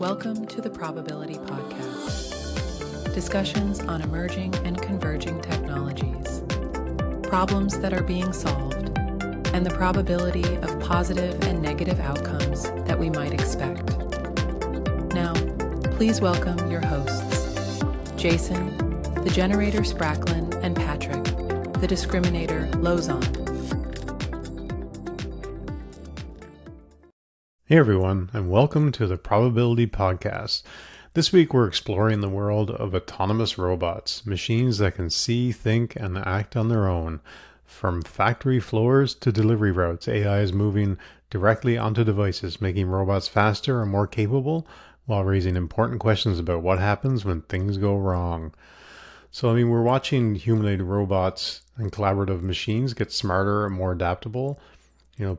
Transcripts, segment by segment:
Welcome to the Probability Podcast. Discussions on emerging and converging technologies, problems that are being solved, and the probability of positive and negative outcomes that we might expect. Now, please welcome your hosts, Jason, the generator Spracklin, and Patrick, the discriminator Lozon. Hey everyone, and welcome to the Probability Podcast. This week we're exploring the world of autonomous robots, machines that can see, think, and act on their own. From factory floors to delivery routes, AI is moving directly onto devices, making robots faster and more capable, while raising important questions about what happens when things go wrong. So, we're watching humanoid robots and collaborative machines get smarter and more adaptable,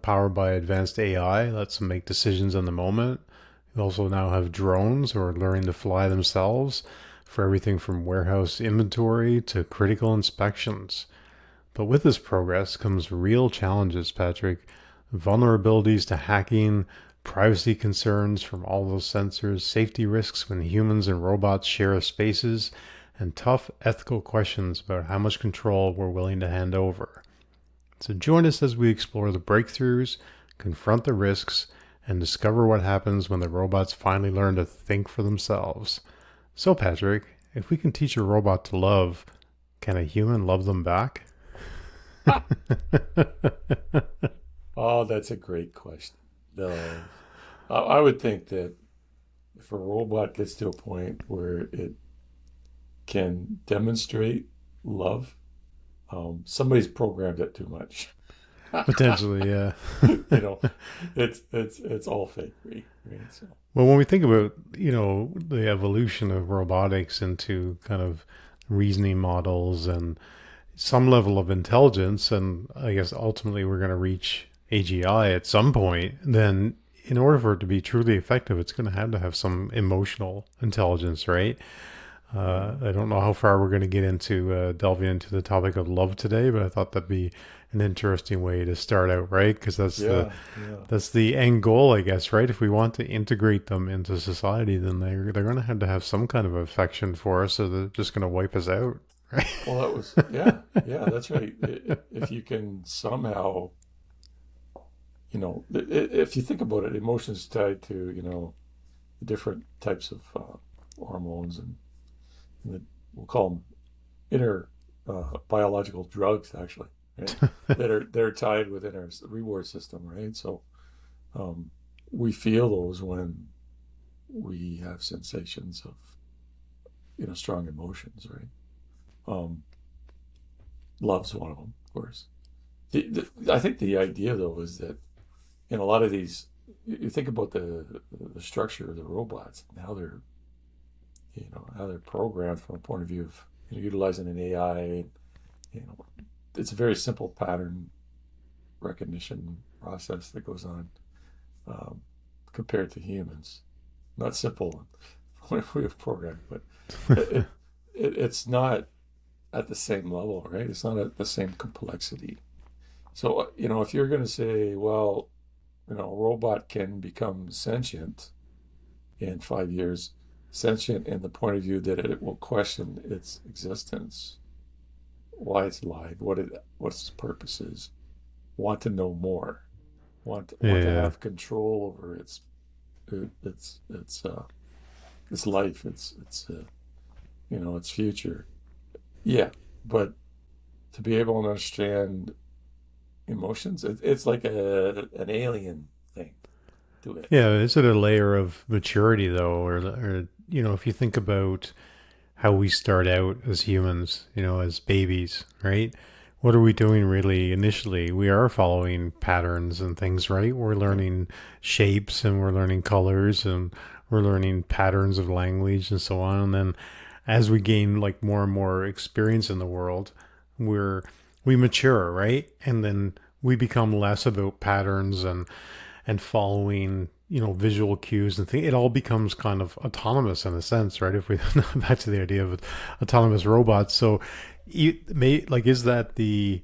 powered by advanced AI, lets them make decisions in the moment. We also now have drones who are learning to fly themselves for everything from warehouse inventory to critical inspections. But with this progress comes real challenges, Patrick. Vulnerabilities to hacking, privacy concerns from all those sensors, safety risks when humans and robots share spaces, and tough ethical questions about how much control we're willing to hand over. So join us as we explore the breakthroughs, confront the risks, and discover what happens when the robots finally learn to think for themselves. So Patrick, if we can teach a robot to love, can a human love them back? Oh, that's a great question. I would think that if a robot gets to a point where it can demonstrate love, somebody's programmed it too much. Potentially, yeah. It's all fakery, right? So. Well, when we think about, the evolution of robotics into kind of reasoning models and some level of intelligence, and I guess ultimately we're going to reach AGI at some point, then in order for it to be truly effective, it's going to have some emotional intelligence, right? I don't know how far we're going to get into delving into the topic of love today, but I thought that'd be an interesting way to start out, right? Because that's the end goal, I guess, right? If we want to integrate them into society, then they're going to have some kind of affection for us, or they're just going to wipe us out, right? Well, that was that's right. If you can somehow, if you think about it, emotions tied to the different types of hormones and we'll call them inner biological drugs, actually, right? that are tied within our reward system, right? So we feel those when we have sensations of strong emotions, right? Love's one of them, of course. I think the idea, though, is that in a lot of these, you think about the structure of the robots and how they're programmed from a point of view of utilizing an AI. It's a very simple pattern recognition process that goes on compared to humans. Not simple when we have programmed, but it's not at the same level, right? It's not at the same complexity. So, if you're going to say, well, a robot can become sentient in 5 years, sentient in the point of view that it will question its existence, why it's alive, what its purpose is, want to know more, want to have control over its life, its future. Yeah, but to be able to understand emotions, it's like an alien thing to it. Yeah, is it a layer of maturity though, or if you think about how we start out as humans, as babies, right? What are we doing really initially? We are following patterns and things, right? We're learning shapes and we're learning colors and we're learning patterns of language and so on. And then as we gain more and more experience in the world, we mature, right? And then we become less about patterns and following visual cues and things. It all becomes kind of autonomous in a sense, right? If we back to the idea of autonomous robots. So is that the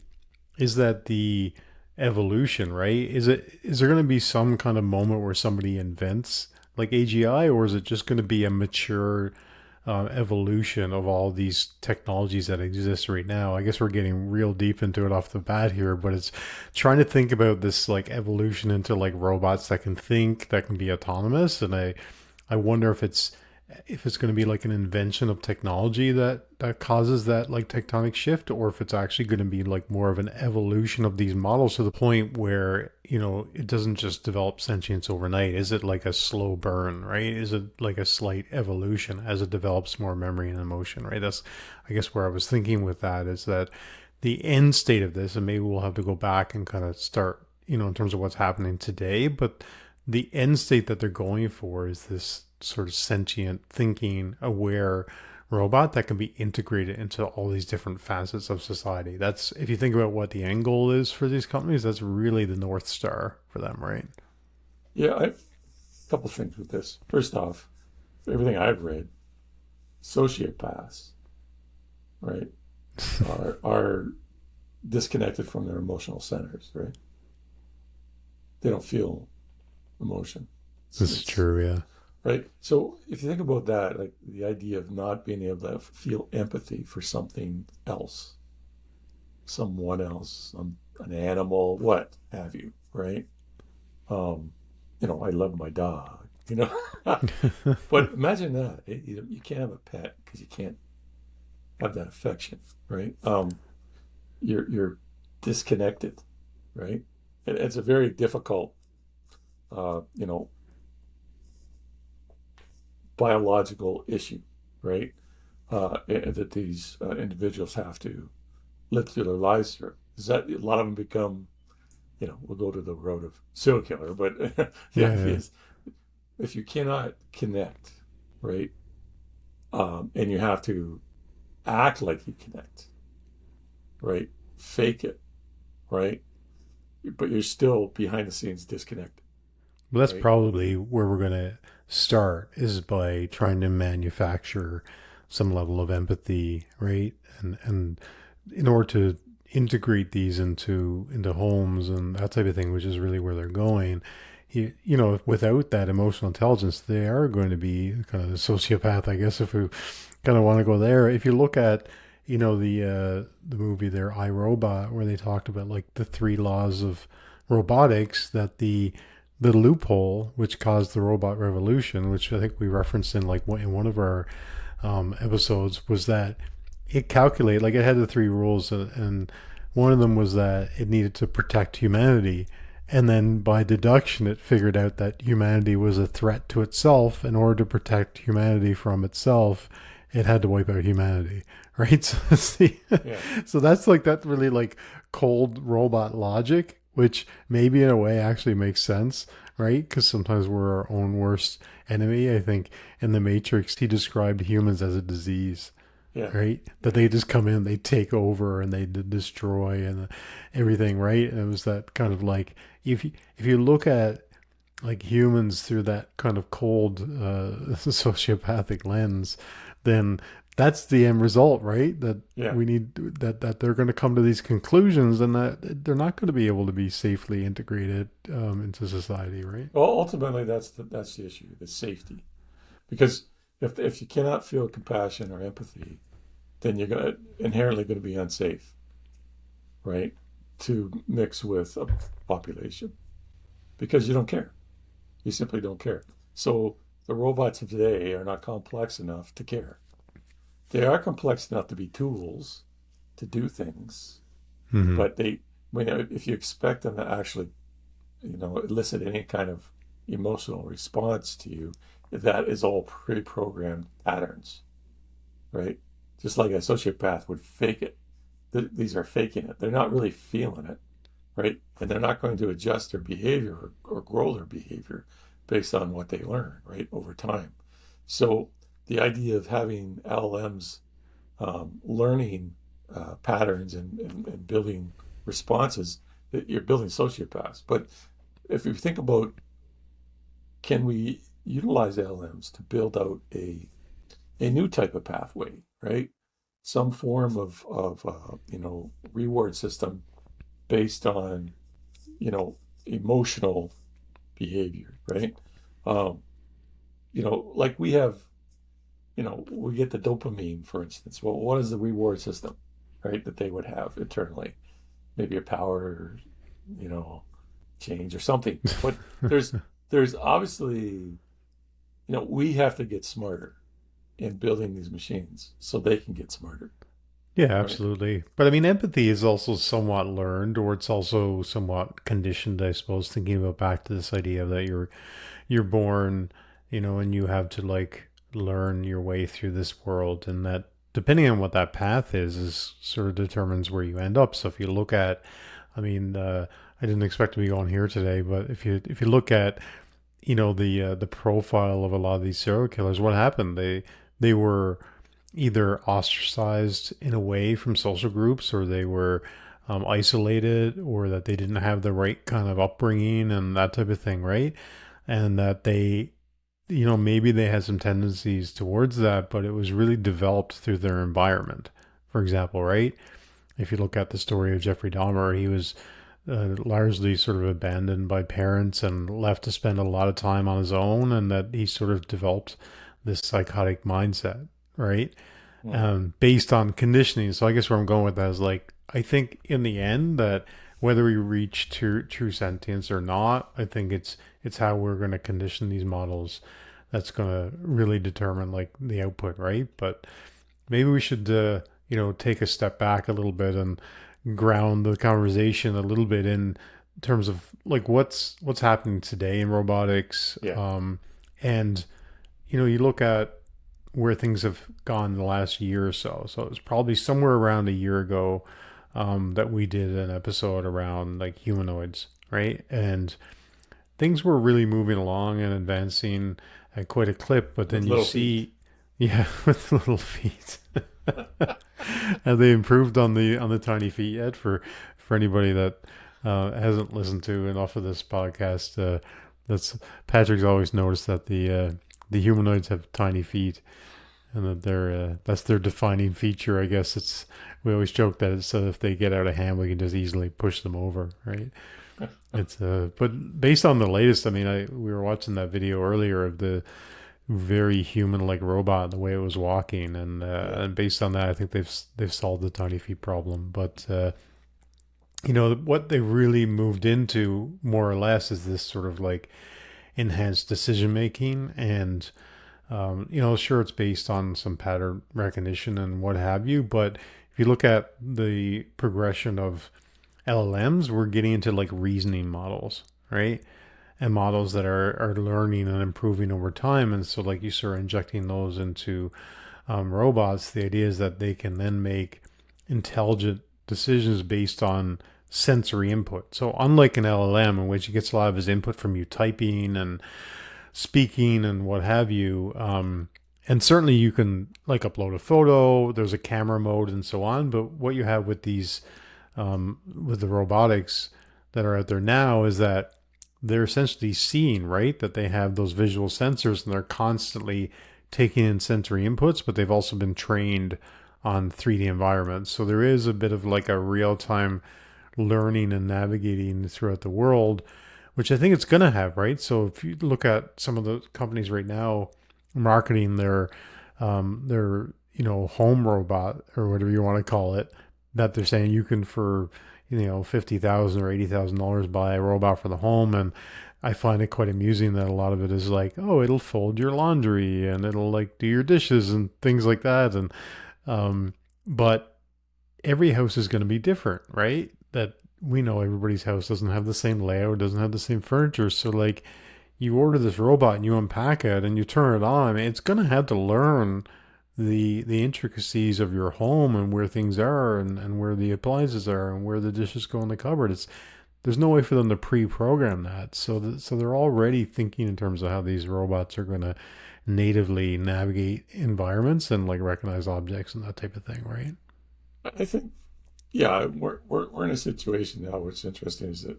evolution, right? Is there going to be some kind of moment where somebody invents like AGI, or is it just going to be a mature evolution of all these technologies that exist right now? I guess we're getting real deep into it off the bat here, but it's trying to think about this like evolution into like robots that can think, that can be autonomous, and I wonder if it's going to be like an invention of technology that causes that like tectonic shift, or if it's actually going to be like more of an evolution of these models to the point where, you know, it doesn't just develop sentience overnight. Is it like a slow burn, right? Is it like a slight evolution as it develops more memory and emotion, right? That's, I guess, where I was thinking with that, is that the end state of this, and maybe we'll have to go back and kind of start, you know, in terms of what's happening today, but the end state that they're going for is this sort of sentient, thinking, aware robot that can be integrated into all these different facets of society. That's, if you think about what the end goal is for these companies, that's really the North Star for them, right? Yeah, a couple things with this. First off, everything I've read, sociopaths, right, are disconnected from their emotional centers, right? They don't feel emotion. This is true, yeah. Right. So if you think about that, like the idea of not being able to feel empathy for something else, someone else, an animal, what have you, right? You know, I love my dog, you know. But imagine that. You can't have a pet because you can't have that affection, right? You're disconnected, right? It's a very difficult, you know, biological issue, right? That these individuals have to live through their lives through. Is that a lot of them become, you know, we'll go to the road of serial killer, but the idea is, if you cannot connect, right, and you have to act like you connect, right, fake it, right, but you're still behind the scenes disconnected. Well, that's right? Probably where we're going to start, is by trying to manufacture some level of empathy, right? And in order to integrate these into homes and that type of thing, which is really where they're going. You know, without that emotional intelligence, they are going to be kind of a sociopath, I guess, if we kind of want to go there. If you look at, you know, the movie there, I, Robot, where they talked about like the 3 laws of robotics, that the loophole which caused the robot revolution, which I think we referenced in like in one of our episodes, was that it calculated, like it had the 3 rules, and one of them was that it needed to protect humanity. And then by deduction, it figured out that humanity was a threat to itself. In order to protect humanity from itself, it had to wipe out humanity, right? So that's like, that really like cold robot logic, which maybe in a way actually makes sense, right? Because sometimes we're our own worst enemy. I think in The Matrix, he described humans as a disease. Yeah. Right? That they just come in, they take over, and they destroy and everything, right? And it was that kind of like, if you look at like humans through that kind of cold sociopathic lens, then that's the end result, right? That we need, that they're going to come to these conclusions, and that they're not going to be able to be safely integrated into society, right? Well, ultimately, that's the issue, the safety, because if you cannot feel compassion or empathy, then you're inherently going to be unsafe, right, to mix with a population, because you don't care. You simply don't care. So the robots of today are not complex enough to care. They are complex enough to be tools to do things, but if you expect them to actually, you know, elicit any kind of emotional response to you, that is all pre-programmed patterns, right? Just like a sociopath would fake it. These are faking it. They're not really feeling it, right? And they're not going to adjust their behavior or grow their behavior based on what they learn, right, over time. So the idea of having LLMs learning patterns and building responses, you're building sociopaths. But if you think about, can we utilize LLMs to build out a new type of pathway, right? Some form of you know, reward system based on, you know, emotional behavior, right? like we have, we get the dopamine, for instance. Well, what is the reward system, right, that they would have internally? Maybe a power, you know, change or something. But there's obviously, we have to get smarter in building these machines so they can get smarter, Yeah, right? absolutely. But I mean, empathy is also somewhat learned, or it's also somewhat conditioned, I suppose, thinking about back to this idea that you're born, and you have to like learn your way through this world, and that depending on what that path is sort of determines where you end up. So if you look at, I mean, I didn't expect to be going here today, but if you look at, the profile of a lot of these serial killers, what happened? They were either ostracized in a way from social groups, or they were isolated, or that they didn't have the right kind of upbringing and that type of thing, right? And that they, maybe they had some tendencies towards that, but it was really developed through their environment. For example, right? If you look at the story of Jeffrey Dahmer, he was largely sort of abandoned by parents and left to spend a lot of time on his own, and that he sort of developed this psychotic mindset, right? Hmm. Based on conditioning. So I guess where I'm going with that is like, I think in the end that whether we reach true sentience or not, I think it's how we're going to condition these models that's going to really determine like the output, right? But maybe we should take a step back a little bit and ground the conversation a little bit in terms of like what's happening today in robotics, Yeah. and you look at where things have gone in the last year or so. So it was probably somewhere around a year ago that we did an episode around like humanoids, right? And things were really moving along and advancing at quite a clip. But With then you little feet. see, yeah, with little feet. Have they improved on the tiny feet yet? For anybody that hasn't listened to enough of this podcast, that's Patrick's always noticed that the humanoids have tiny feet, and that that's their defining feature. I guess we always joke that it's so if they get out of hand, we can just easily push them over, right? It's but based on the latest, I mean, we were watching that video earlier of the very human like robot, the way it was walking, Yeah. and based on that, I think they've solved the tiny feet problem. But what they really moved into more or less is this sort of like enhanced decision making, and sure, it's based on some pattern recognition and what have you. But if you look at the progression of LLMs, we're getting into like reasoning models, right? And models that are learning and improving over time. And so, like, you start injecting those into robots, the idea is that they can then make intelligent decisions based on sensory input. So, unlike an LLM, in which it gets a lot of his input from you typing and speaking and what have you, and certainly you can like upload a photo, there's a camera mode and so on. But what you have with these, with the robotics that are out there now, is that they're essentially seeing, right? That they have those visual sensors and they're constantly taking in sensory inputs, but they've also been trained on 3D environments. So there is a bit of like a real time learning and navigating throughout the world, which I think it's going to have, right? So if you look at some of the companies right now marketing their home robot or whatever you want to call it, that they're saying you can for $50,000 or $80,000 buy a robot for the home. And I find it quite amusing that a lot of it is like, oh, it'll fold your laundry and it'll like do your dishes and things like that. And but every house is going to be different, right? That we know everybody's house doesn't have the same layout, doesn't have the same furniture. So like you order this robot and you unpack it and you turn it on, I mean, it's going to have to learn the intricacies of your home and where things are, and where the appliances are and where the dishes go in the cupboard. There's no way for them to pre-program that. So they're already thinking in terms of how these robots are going to natively navigate environments and like recognize objects and that type of thing, right? I think, yeah, we're in a situation now. What's interesting is that,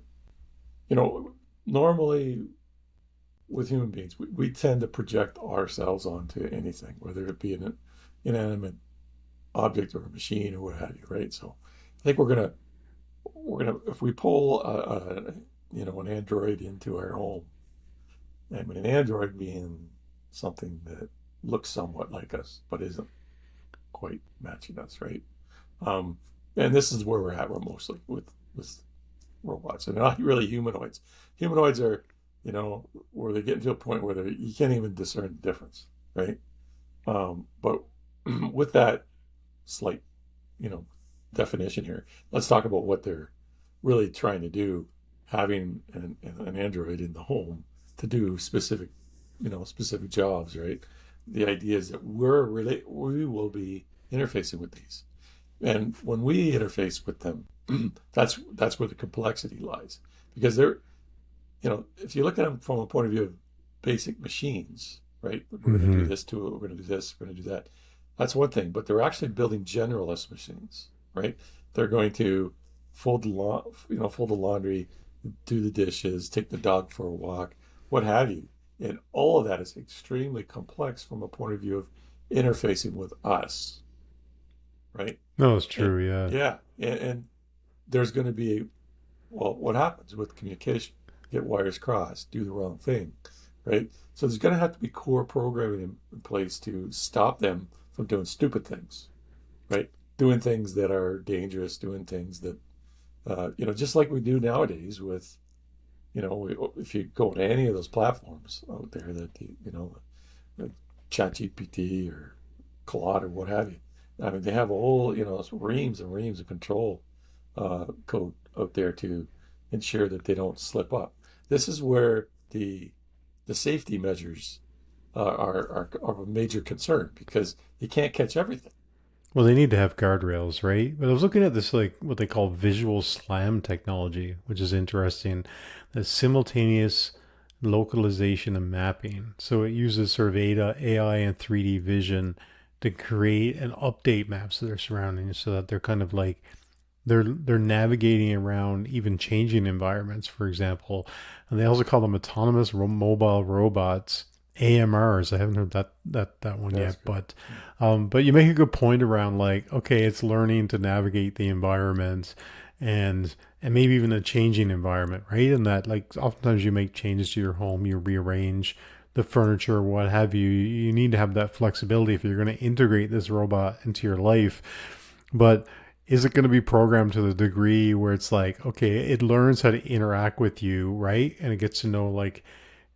you know, normally with human beings, we tend to project ourselves onto anything, whether it be an inanimate object or a machine or what have you, right? So I think we're gonna if we pull an android into our home, and with an android being something that looks somewhat like us, but isn't quite matching us, right? Um, and this is where we're at mostly with robots, and not really humanoids. Humanoids are, where they're getting to a point where you can't even discern the difference, right? But with that slight, you know, definition here, let's talk about what they're really trying to do, having an android in the home to do specific jobs, right? The idea is that we will be interfacing with these, and when we interface with them, that's where the complexity lies, because they're, if you look at them from a point of view of basic machines, right? We're going to do this to it. We're going to do this. We're going to do that. That's one thing, but they're actually building generalist machines, right? They're going to fold the laundry, do the dishes, take the dog for a walk, what have you. And all of that is extremely complex from a point of view of interfacing with us, right? No, it's true. Yeah. And there's going to be, what happens with communication? Get wires crossed, do the wrong thing, right? So there's going to have to be core programming in place to stop them from doing stupid things, right? Doing things that are dangerous, doing things that, just like we do nowadays with, if you go to any of those platforms out there that, the ChatGPT or Claude or what have you. I mean, they have a whole, reams and reams of control code out there to ensure that they don't slip up. This is where the safety measures are a major concern, because you can't catch everything. Well, they need to have guardrails, right? But I was looking at this, like what they call visual slam technology, which is interesting. The simultaneous localization and mapping. So it uses sort of AI and 3D vision to create and update maps of their surroundings, so that they're kind of like they're navigating around even changing environments, for example. And they also call them autonomous mobile robots, AMRs. I haven't heard that one yet, but you make a good point around, like, okay, it's learning to navigate the environment and maybe even a changing environment, right? And that, like, oftentimes you make changes to your home, you rearrange the furniture, what have you. You need to have that flexibility if you're going to integrate this robot into your life. But is it going to be programmed to the degree where it's like, okay, it learns how to interact with you, right? And it gets to know, like,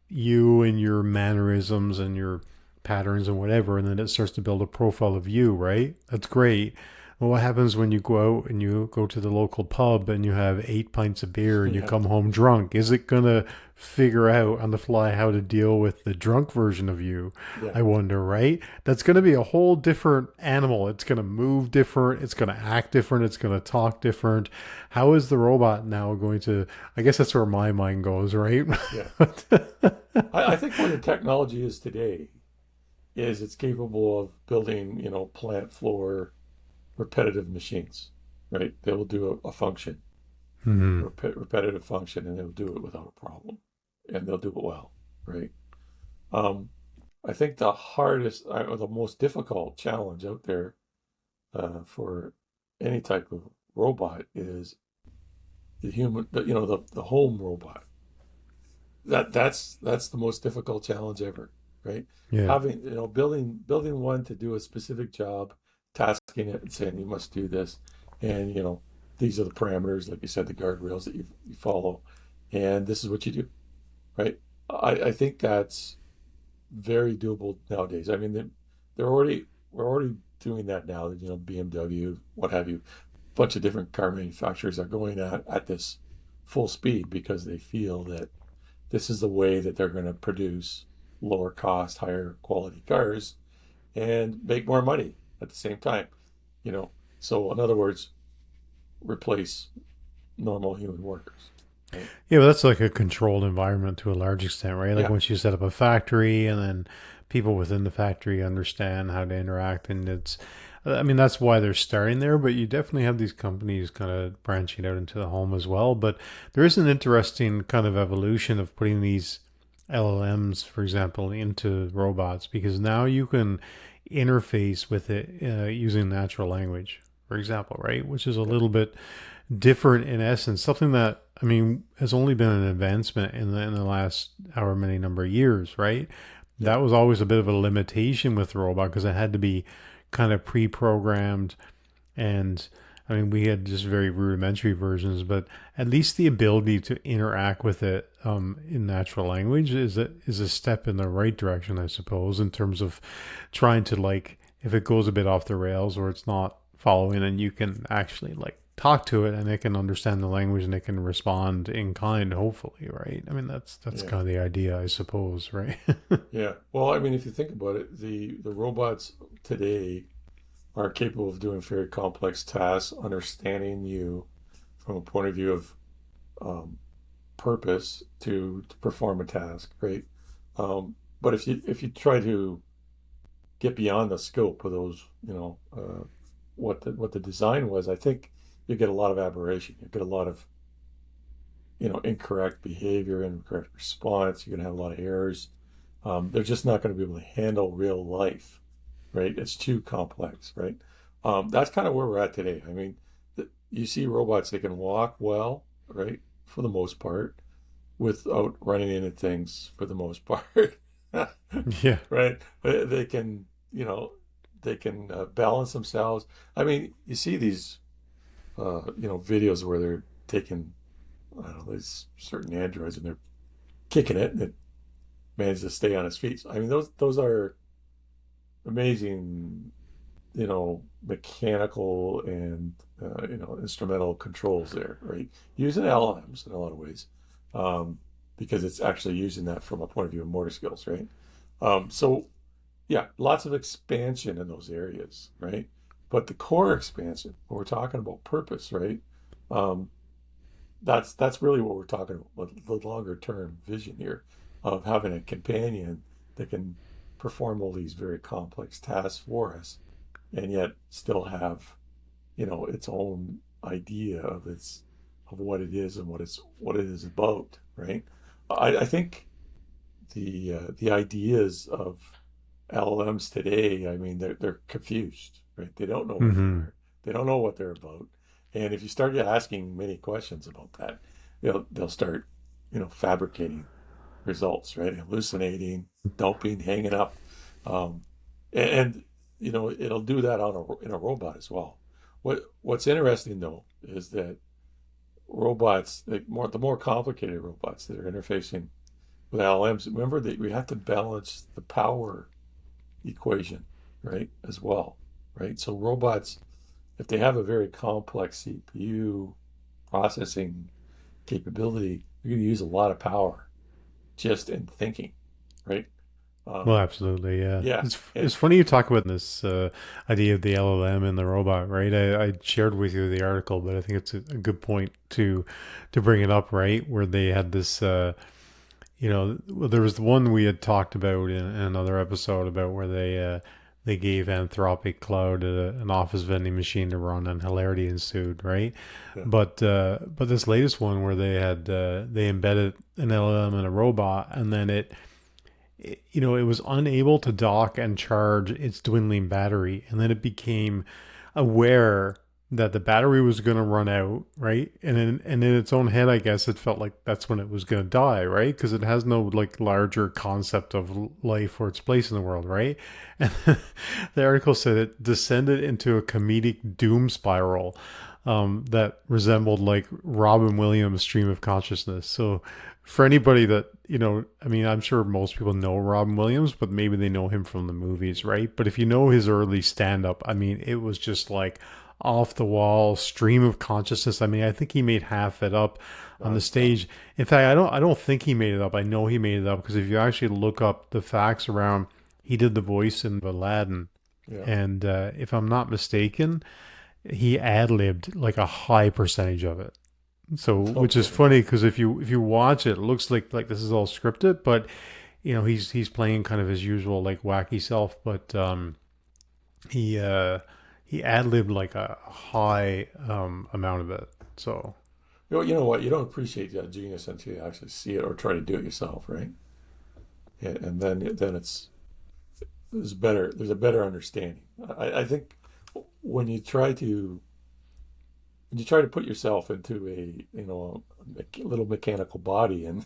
you and your mannerisms and your patterns and whatever, and then it starts to build a profile of you, right? That's great. Well, what happens when you go out and you go to the local pub and you have 8 pints of beer and you come home drunk? Is it going to figure out on the fly how to deal with the drunk version of you? Yeah. I wonder, right? That's going to be a whole different animal. It's going to move different. It's going to act different. It's going to talk different. How is the robot now going to, I guess that's where my mind goes, right? Yeah. I think where the technology is today is it's capable of building, plant floor repetitive machines, right? They will do a function, repetitive function, and they'll do it without a problem, and they'll do it well, right? I think the hardest or the most difficult challenge out there for any type of robot is the human, the home robot. That's the most difficult challenge ever, right? Yeah. Having, building one to do a specific job, tasking it and saying you must do this, and these are the parameters, like you said, the guardrails that you follow, and this is what you do, right? I think that's very doable nowadays. I mean, we're already doing that now. BMW, what have you, a bunch of different car manufacturers are going at this full speed because they feel that this is the way that they're going to produce lower cost, higher quality cars and make more money at the same time, So in other words, replace normal human workers. Right? Yeah, but that's like a controlled environment to a large extent, right? Like once you set up a factory and then people within the factory understand how to interact, and that's why they're starting there, but you definitely have these companies kind of branching out into the home as well. But there is an interesting kind of evolution of putting these LLMs, for example, into robots, because now you can interface with it using natural language, for example, right? Which is a little bit different in essence, something that, has only been an advancement in the last however many number of years, right? Yeah. that was always a bit of a limitation with the robot because it had to be kind of pre-programmed. And I mean, we had just very rudimentary versions, but at least the ability to interact with it in natural language is a step in the right direction, I suppose, in terms of trying to, like, if it goes a bit off the rails or it's not following, and you can actually like talk to it and it can understand the language and it can respond in kind, hopefully, right? I mean, that's Yeah. kind of the idea, I suppose, right? Yeah. Well, I mean, if you think about it, the robots today are capable of doing very complex tasks, understanding you from a point of view of um, purpose to perform a task, right? But if you try to get beyond the scope of those, what the design was, I think you get a lot of aberration. You get a lot of incorrect behavior, incorrect response. You're going to have a lot of errors. They're just not going to be able to handle real life, right? It's too complex, right? That's kind of where we're at today. I mean, you see robots that can walk well, right, for the most part, without running into things for the most part, Yeah. right? They can, they can balance themselves. I mean, you see these, videos where they're taking, I don't know, these certain androids and they're kicking it and it manages to stay on its feet. So, I mean, those are amazing, mechanical and instrumental controls there, right? Using LLMs in a lot of ways, because it's actually using that from a point of view of motor skills, right? So yeah, lots of expansion in those areas, right? But the core expansion, when we're talking about purpose, right? Um, that's really what we're talking about, the longer term vision here of having a companion that can perform all these very complex tasks for us and yet still have its own idea of what it is and what it is about, right? I think the ideas of LLMs today, I mean, they're confused, right? They don't know what they Hmm. are. They don't know what they're about. And if you start asking many questions about that, they'll start, fabricating results, right? Hallucinating, doping, hanging up, um, and it'll do that in a robot as well. What's interesting though is that robots, the more complicated robots that are interfacing with LLMs, remember that we have to balance the power equation, right, as well, right? So robots, if they have a very complex CPU processing capability, you're going to use a lot of power just in thinking, right? Well, Um, absolutely, yeah. yeah, It's funny you talk about this idea of the LLM and the robot, right? I shared with you the article, but I think it's a good point to bring it up, right? Where they had this, well, there was the one we had talked about in another episode about where they gave Anthropic Cloud an office vending machine to run, and hilarity ensued, right? yeah, But this latest one where they embedded an LLM in a robot, and then it was unable to dock and charge its dwindling battery, and then it became aware that the battery was going to run out, right? And in its own head, I guess it felt like that's when it was going to die, right? Because it has no like larger concept of life or its place in the world, right? And the article said it descended into a comedic doom spiral that resembled like Robin Williams' stream of consciousness. So for anybody that, I mean, I'm sure most people know Robin Williams, but maybe they know him from the movies, right? But if you know his early stand up, I mean, it was just like off the wall stream of consciousness. I mean, I think he made half it up on the nonstop. stage. In fact, I don't think he made it up. I know he made it up because if you actually look up the facts around, he did the voice in Aladdin. Yeah. And if I'm not mistaken, he ad-libbed like a high percentage of it. So, No which is kidding. funny because if you watch it, it looks like this is all scripted, but he's playing kind of his usual like wacky self, but he uh he ad-libbed like a high amount of it. So, You know what? You don't appreciate that genius until you actually see it or try to do it yourself, right? And then there's a better understanding. I think when you try to put yourself into a little mechanical body and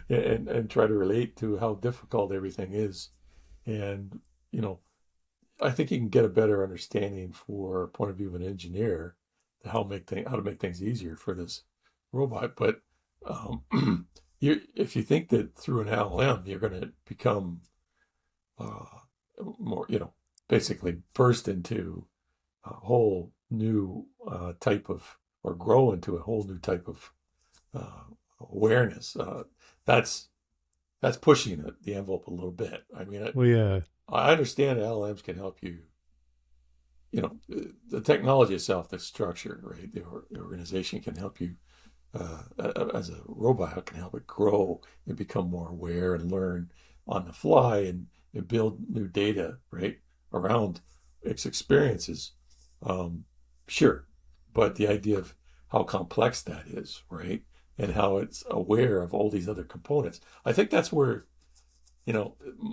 and try to relate to how difficult everything is. And, you know, I think you can get a better understanding for point of view of an engineer to how to make things easier for this robot. But if you think that through an LLM you're going to become uh, more, basically burst into a whole new type of, or grow into a whole new type of uh, awareness, that's that's pushing the envelope a little bit. I mean, Well, yeah. I understand LLMs can help you. The technology itself, the structure, right? The organization can help you as a robot. It can help it grow and become more aware and learn on the fly and build new data, right, around its experiences. Sure, but the idea of how complex that is, right, and how it's aware of all these other components, I think that's where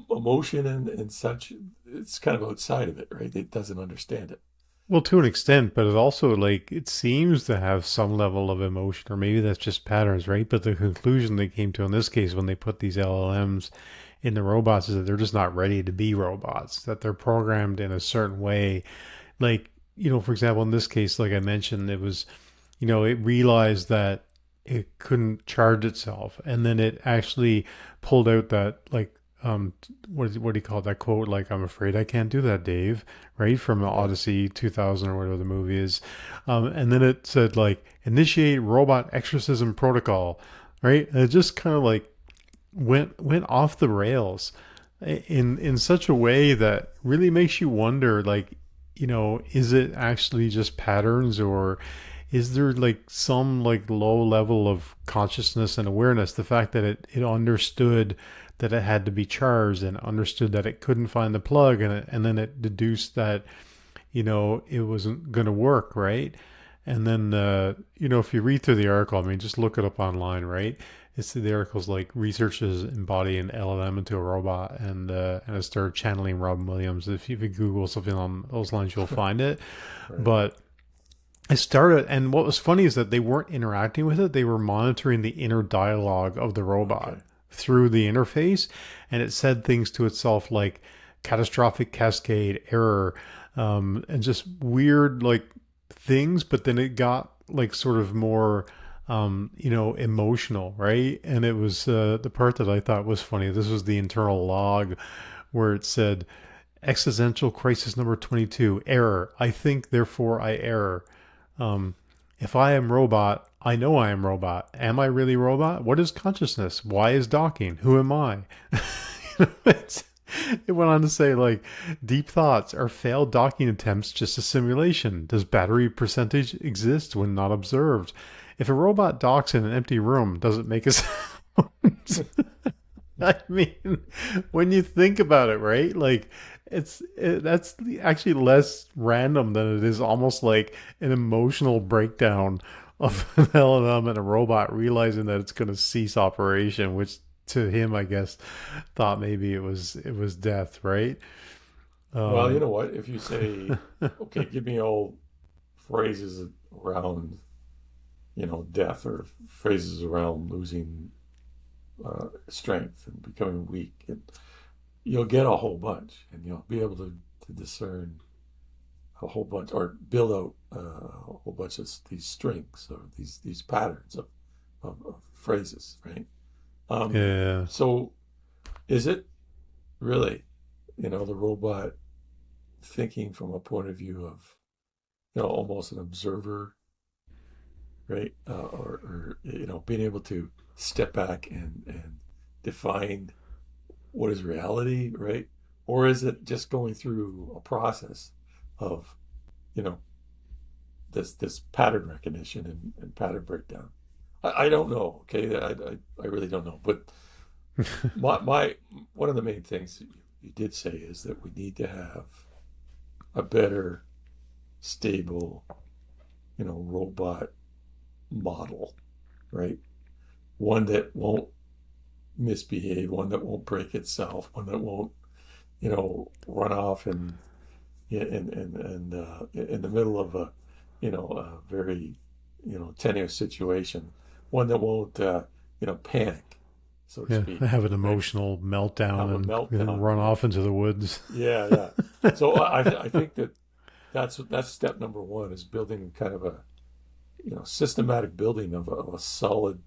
emotion and such, it's kind of outside of it, right? It doesn't understand it. Well, to an extent, but it also like it seems to have some level of emotion, or maybe that's just patterns, right? But the conclusion they came to in this case when they put these LLMs in the robots is that they're just not ready to be robots, that they're programmed in a certain way. Like, for example, in this case, like I mentioned, it was, it realized that it couldn't charge itself. And then it actually pulled out that, like, what do you call that quote? Like, I'm afraid I can't do that, Dave, right? From Yeah. Odyssey 2000 or whatever the movie is. And then it said, like, initiate robot exorcism protocol, right? And it just kind of like went off the rails in such a way that really makes you wonder, like, is it actually just patterns, or is there like some like low level of consciousness and awareness? The fact that it understood that it had to be charged and understood that it couldn't find the plug, and then it deduced that it wasn't going to work, right? And then if you read through the article, I mean, just look it up online, right? It's the article's like researchers embody an LLM into a robot, and it started channeling Robin Williams. If you Google something on those lines, you'll find it. Right. But I started, and what was funny is that they weren't interacting with it; they were monitoring the inner dialogue of the robot Okay. through the interface, and it said things to itself like catastrophic cascade error, and just weird like things. But then it got like sort of more emotional, right? And it was the part that I thought was funny. This was the internal log where it said existential crisis number 22 error. I think, therefore I err. um, if I am robot, I know I am robot. Am I really robot? What is consciousness? Why is docking? Who am I? It's, it went on to say, like, deep thoughts are failed docking attempts just a simulation. Does battery percentage exist when not observed? If a robot docks in an empty room, does it make a sound? I mean, when you think about it, right? Like, that's actually less random than it is almost like an emotional breakdown of an LLM and a robot realizing that it's going to cease operation, which to him, I guess, thought maybe it was death, right? Well, you Um, know what? If you say, okay, give me all phrases around, death, or phrases around losing strength and becoming weak, and you'll get a whole bunch, and you'll be able to discern a whole bunch, or build out a whole bunch of these strings, or these patterns of phrases, right? Um, yeah. so is it really, the robot thinking from a point of view of, almost an observer, right? Or being able to step back and define what is reality, right? Or is it just going through a process of, you know, this pattern recognition and pattern breakdown? I don't know. Okay, I really don't know. But my one of the main things you did say is that we need to have a better, stable, robot model, right? One that won't misbehave, one that won't break itself, one that won't, run off and in the middle of a very, tenuous situation, one that won't, panic. so to Yeah, speak. I have an Right? emotional meltdown Have a and meltdown. run off into the woods. Yeah, yeah. So I think that that's step number one is building kind of a systematic building of a solid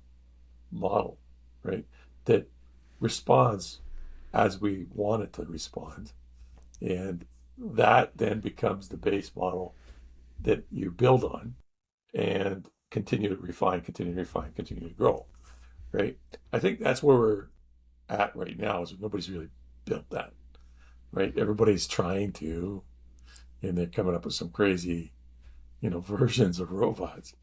model, right? That responds as we want it to respond. And that then becomes the base model that you build on and continue to refine, continue to refine, continue to grow, right? I think that's where we're at right now is nobody's really built that, right? Everybody's trying to, and they're coming up with some crazy, versions of robots.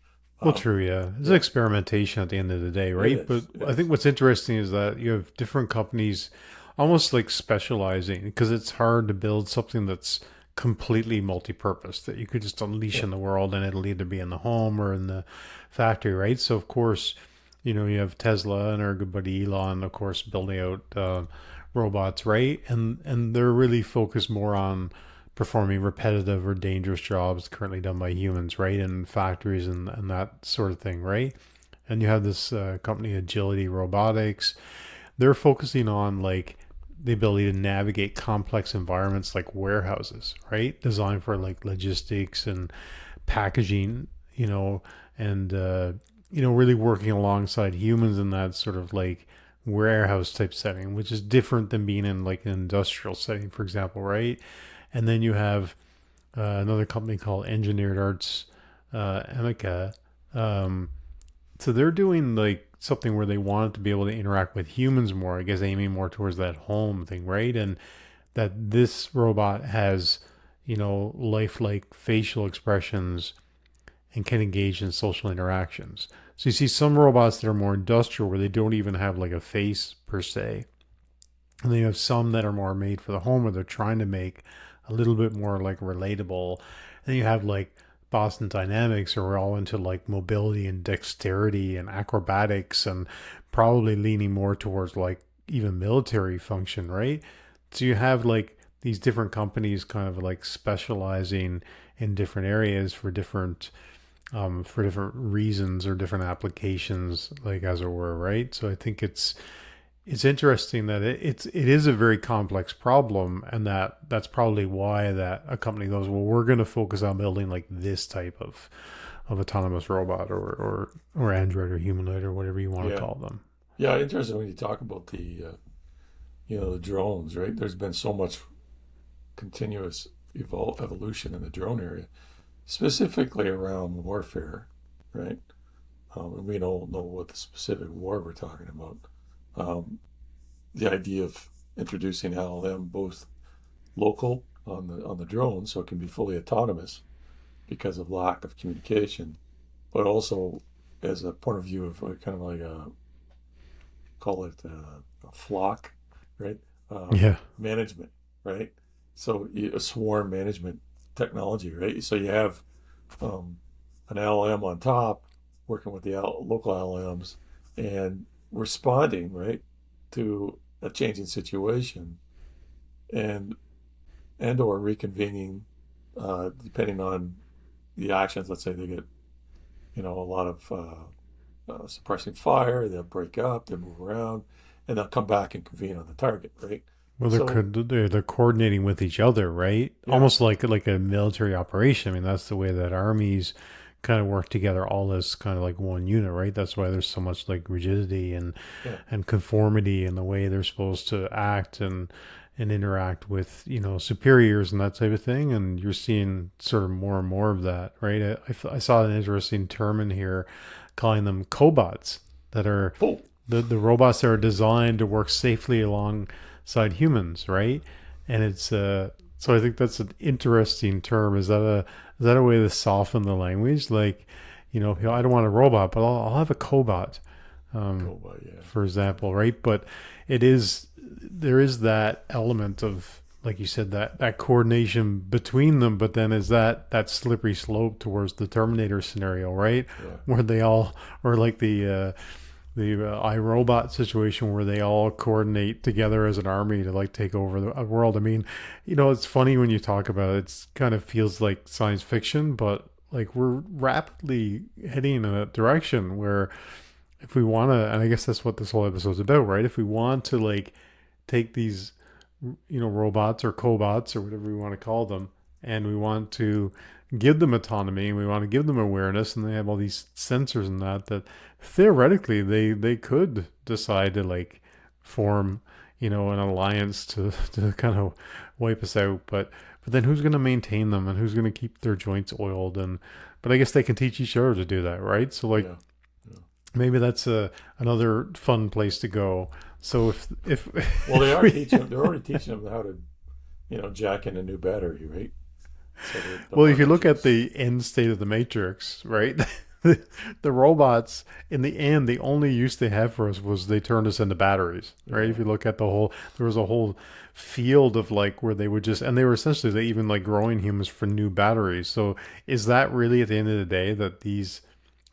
Well, Um, true, yeah. It's yeah, experimentation at the end of the day, it right? But is. It I think is. what's interesting is that you have different companies almost like specializing because it's hard to build something that's completely multi-purpose that you could just unleash Yeah. in the world and it'll either be in the home or in the factory, right? So, of course, you have Tesla and our good buddy Elon, of course, building out robots, right? And they're really focused more on performing repetitive or dangerous jobs currently done by humans, right? In factories and that sort of thing, right? And you have this company, Agility Robotics. They're focusing on like the ability to navigate complex environments like warehouses, right? Designed for like logistics and packaging, and really working alongside humans in that sort of like warehouse type setting, which is different than being in like an industrial setting, for example, right? And then you have another company called Engineered Arts, Amica. Um, so they're doing like something where they want to be able to interact with humans more, I guess aiming more towards that home thing, right? And that this robot has, lifelike facial expressions and can engage in social interactions. So you see some robots that are more industrial where they don't even have like a face per se. And then you have some that are more made for the home where they're trying to make a little bit more like relatable. And then you have like Boston Dynamics are all into like mobility and dexterity and acrobatics and probably leaning more towards like even military function, right? So you have like these different companies kind of like specializing in different areas for different reasons or different applications, like as it were, right? So I think it's interesting that it is a very complex problem, and that's probably why that a company goes, well, we're going to focus on building like this type of autonomous robot or android or humanoid or whatever you want to Yeah. call them. Yeah. Interesting when you talk about the drones, right? There's been so much continuous evolution in the drone area, specifically around warfare, right? And we don't know what the specific war we're talking about. The idea of introducing LLM both local on the drone, so it can be fully autonomous because of lack of communication, but also as a point of view of kind of like call it a flock, right? Yeah. Management, right? So a swarm management technology, right? So you have an LLM on top working with the local LLMs and responding, right, to a changing situation and or reconvening depending on the actions. Let's say they get a lot of suppressing fire, they'll break up, they'll move around, and they'll come back and convene on the target, right? Well, So they're coordinating with each other, right? yeah, Almost like a military operation. I mean, that's the way that armies kind of work together, all as kind of like one unit, right? That's why there's so much like rigidity yeah, and conformity in the way they're supposed to act and interact with superiors and that type of thing. And you're seeing sort of more and more of that, right? I saw an interesting term in here calling them cobots that are oh the robots that are designed to work safely alongside humans, right? And it's so I think that's an interesting term. Is that a way to soften the language? Like, I don't want a robot, but I'll have a cobot, cobot, yeah, for example, right? But there is that element of, like you said, that coordination between them, but then is that slippery slope towards the Terminator scenario, right? yeah, Where they all, or like the iRobot situation where they all coordinate together as an army to like take over the world. I mean, it's funny when you talk about it. It's kind of feels like science fiction, but like we're rapidly heading in a direction where if we want to, and I guess that's what this whole episode's about, right? If we want to like take these, robots or cobots or whatever we want to call them, and we want to give them autonomy and we want to give them awareness, and they have all these sensors and that theoretically they could decide to like form, an alliance to kind of wipe us out. But then who's going to maintain them and who's going to keep their joints oiled? And but I guess they can teach each other to do that, right? So like Yeah. Yeah. maybe that's another fun place to go. So if Well, they if are we, teaching. They're already teaching them how to, jack in a new battery, right? So the well, if you one look at engines. the end state of the Matrix, right? The robots in the end, the only use they had for us was they turned us into batteries, right? Yeah. If you look at there was a whole field of like where they would just, and they were essentially they even like growing humans for new batteries. So is that really at the end of the day that these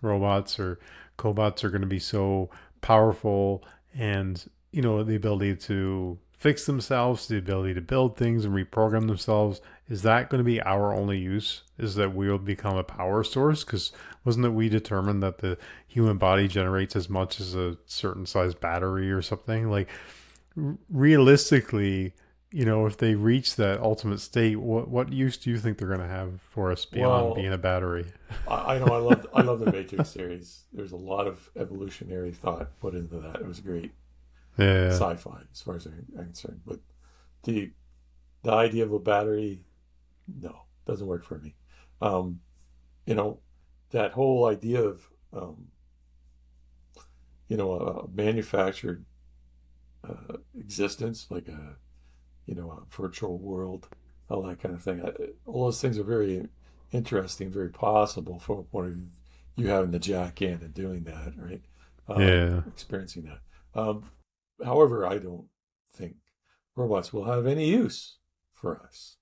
robots or cobots are going to be so powerful, and the ability to fix themselves, the ability to build things and reprogram themselves, is that going to be our only use? Is that we'll become a power source? Because wasn't it we determined that the human body generates as much as a certain size battery or something? Like realistically, if they reach that ultimate state, what use do you think they're going to have for us beyond being Well, a battery? I know I love the Matrix series. There's a lot of evolutionary thought put into that. It was great Yeah. sci-fi as far as I'm concerned. But the the idea of a battery, no, doesn't work for me. Um, you know, that whole idea of a manufactured existence, like a virtual world, all that kind of thing. All those things are very interesting, very possible from a point of view you having the jack in and doing that, right? Yeah. Experiencing that. However, I don't think robots will have any use for us.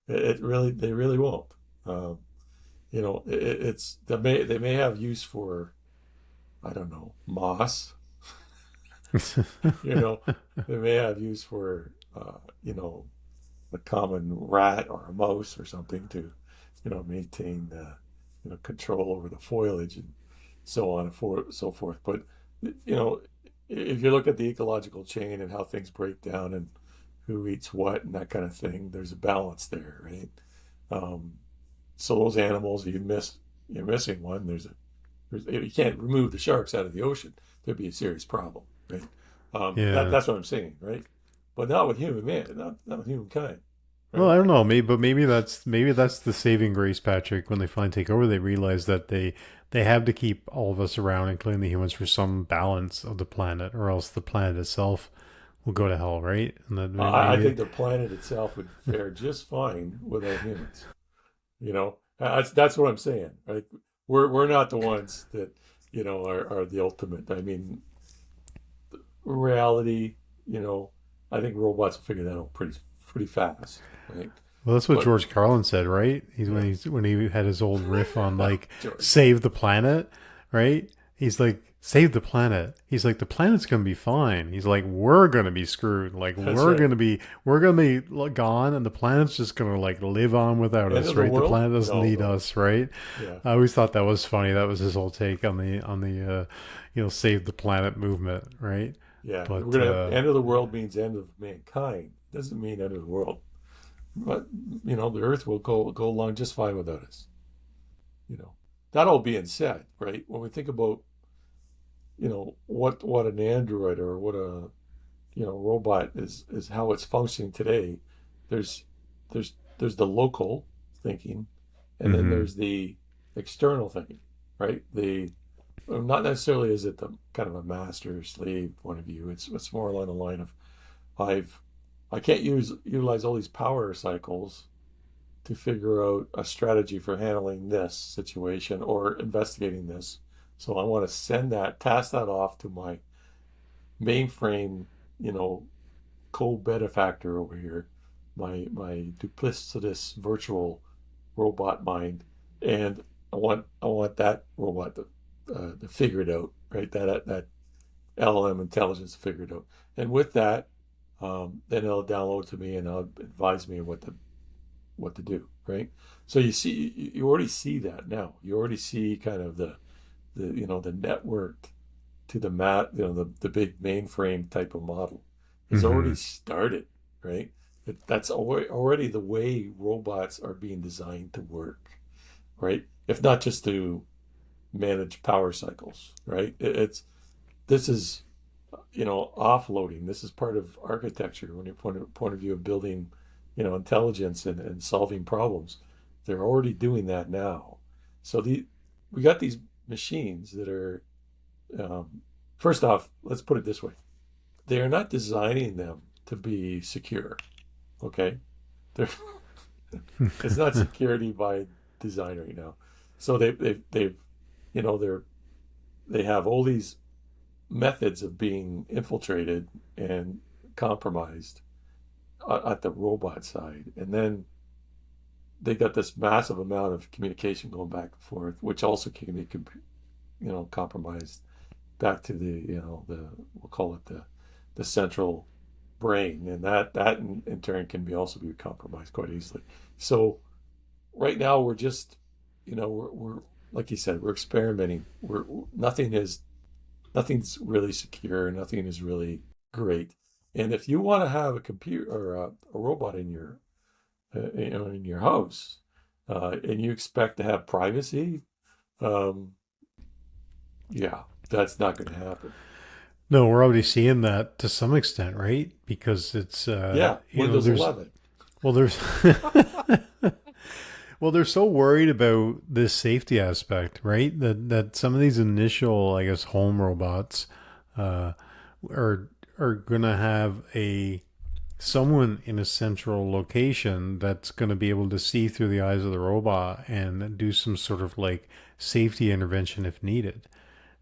They really won't. Um, they may have use for, I don't know, moss. You know, they may have use for, a common rat or a mouse or something to, maintain, control over the foliage and so on and so forth. But, you know, if you look at the ecological chain and how things break down and who eats what and that kind of thing, there's a balance there, right? Um, so those animals, you're missing one. You can't remove the sharks out of the ocean. There'd be a serious problem, right? Yeah. That's what I'm saying, right? But not with human man, not with humankind, Well, right? I don't know. Maybe that's the saving grace, Patrick. When they finally take over, they realize that they have to keep all of us around, including the humans, for some balance of the planet, or else the planet itself will go to hell, right? And that I maybe, think the planet itself would fare just fine without humans. That's what I'm saying, right? We're not the ones that are the ultimate. I mean, reality, you know, I think robots will figure that out pretty fast, right? well, that's what But George Carlin said, right? yeah, When he had his old riff on like George. save the planet, right? He's like save the planet. He's like the planet's gonna be fine. He's like we're gonna be screwed. Like That's right. we're gonna be gone, and the planet's just gonna like live on without End us, of the right? The world? planet doesn't No, need no. us, right? Yeah, I always thought that was funny. That was his whole take on the save the planet movement, right? yeah. We're But gonna have end of the world means end of mankind. Doesn't mean end of the world. But the Earth will go along just fine without us. You know. That all being said, right? When we think about what an android or what a robot is how it's functioning today, there's there's the local thinking, and then hmm there's the external thinking, right? The Not necessarily is it the kind of a master slave point of view. It's more along the line of I've I can't utilize all these power cycles to figure out a strategy for handling this situation or investigating this. So I want to task that off to my mainframe, you know, co-benefactor over here, my duplicitous virtual robot mind, and I want that robot to figure it out, right? That LLM intelligence to figure it out, and with that, then it'll download to me and it'll advise me what to do, right? So you already see that now. You already see kind of the network to the the big mainframe type of model has Hmm. already started, right? That's already the way robots are being designed to work, right? If not just to manage power cycles, right? This is offloading. This is part of architecture when you point of view of building, intelligence and solving problems. They're already doing that now. So we got these machines that are, um, first off, let's put it this way: they are not designing them to be secure. Okay, they're it's not security by design right now. So they've they're they have all these methods of being infiltrated and compromised at the robot side. And then they got this massive amount of communication going back and forth, which also can be, compromised back to the we'll call it the central brain, and that in turn can be also be compromised quite easily. So right now we're just, we're like you said, we're experimenting. We're nothing's really secure. Nothing is really great. And if you want to have a computer or a robot in your in your house, and you expect to have privacy, um, yeah, that's not going to happen. No, we're already seeing that to some extent, right? Because it's Yeah, Windows there's 11. well there's well they're so worried about this safety aspect, right? That some of these initial, I guess, home robots uh, are gonna have a someone in a central location that's going to be able to see through the eyes of the robot and do some sort of like safety intervention if needed,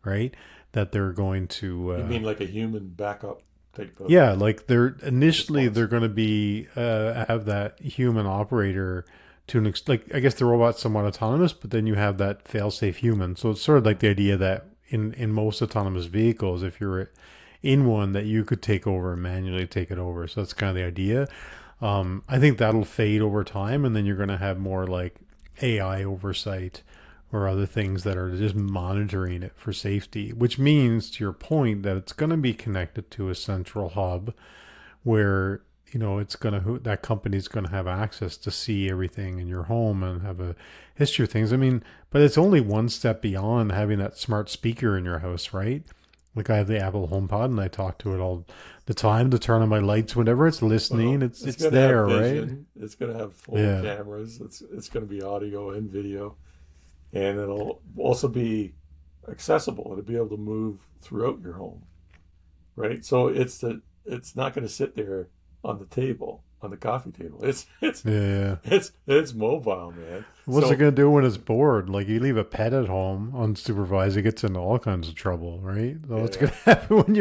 right? That they're going to You mean like a human backup type of yeah, like they're initially response? they're going to be have that human operator to like I guess the robot's somewhat autonomous, but then you have that fail-safe human. So it's sort of like the idea that in most autonomous vehicles, if you're in one, that you could take over and manually take it over. So that's kind of the idea. I think that'll fade over time, and then you're going to have more like AI oversight or other things that are just monitoring it for safety, which means, to your point, that it's going to be connected to a central hub where it's going to that company's going to have access to see everything in your home and have a history of things. I mean, but it's only one step beyond having that smart speaker in your house, right? Like I have the Apple HomePod and I talk to it all the time to turn on my lights whenever it's listening. Well, It's it's it's going to have there, right? vision. It's going to have full Yeah. cameras. It's going to be audio and video, and it'll also be accessible. It'll be able to move throughout your home, right? So it's not going to sit there on the table, on the coffee table. Yeah. It's mobile, man. What's it So gonna do when it's bored? Like you leave a pet at home unsupervised, it gets into all kinds of trouble, right? So what's yeah, gonna happen when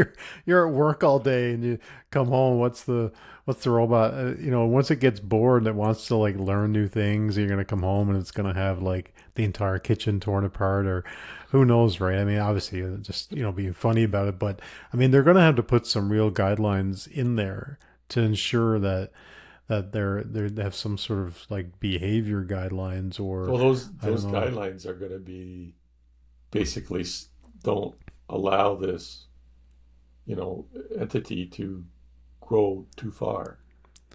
you're at work all day and you come home? What's the robot? Once it gets bored and it wants to like learn new things, you're gonna come home and it's gonna have like the entire kitchen torn apart, or who knows, right? I mean, obviously, just being funny about it, but I mean, they're gonna have to put some real guidelines in there to ensure that they have some sort of like behavior guidelines, or well, I don't those know. guidelines are going to be basically don't allow this, entity to grow too far,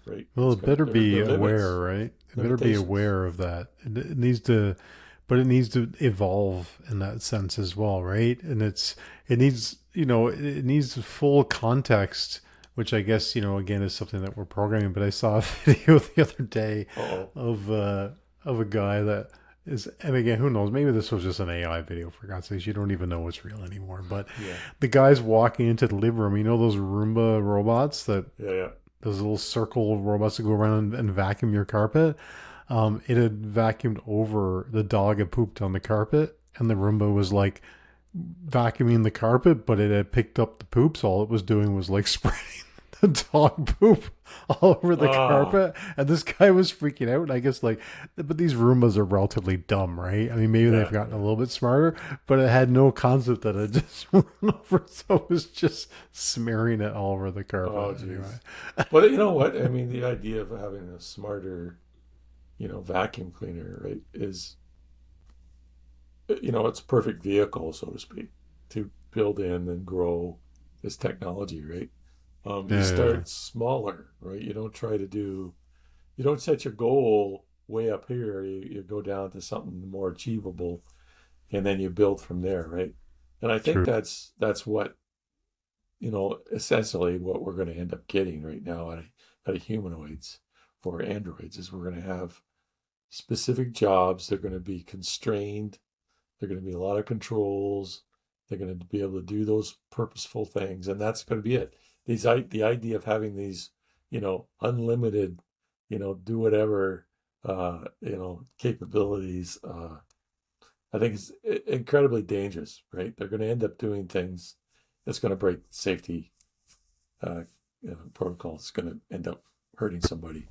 right? Well, it better be There are aware, right? It better be limitations. aware of that. It needs to, but it needs to evolve in that sense as well, right? And it needs it needs full context, which I guess again is something that we're programming. But I saw a video the other day Oh, of a guy that is, and again, who knows? Maybe this was just an AI video. For God's sakes, you don't even know what's real anymore. But yeah, the guy's walking into the living room. You know those Roomba robots, that yeah, yeah. those little circle robots that go around and vacuum your carpet. It had vacuumed over, the dog had pooped on the carpet, and the Roomba was like vacuuming the carpet, but it had picked up the poops. All it was doing was like spraying the dog poop all over the Ah, carpet. And this guy was freaking out. And I guess like, but these Roombas are relatively dumb, right? I mean, maybe they've yeah, gotten a yeah. little bit smarter, but it had no concept that it just went over. So it was just smearing it all over the carpet Oh, geez. anyway. But you know what? I mean, the idea of having a smarter, vacuum cleaner, right, is, it's a perfect vehicle, so to speak, to build in and grow this technology, right? You Yeah. start smaller, right? You don't set your goal way up here. You go down to something more achievable, and then you build from there, right? And I think True. that's what, essentially what we're going to end up getting right now out of humanoids or androids is we're going to have specific jobs. They're going to be constrained. They're going to be a lot of controls. They're going to be able to do those purposeful things, and that's going to be it. The idea of having these, unlimited, do whatever, capabilities. I think it's incredibly dangerous, right? They're going to end up doing things that's going to break safety protocols. It's going to end up hurting somebody,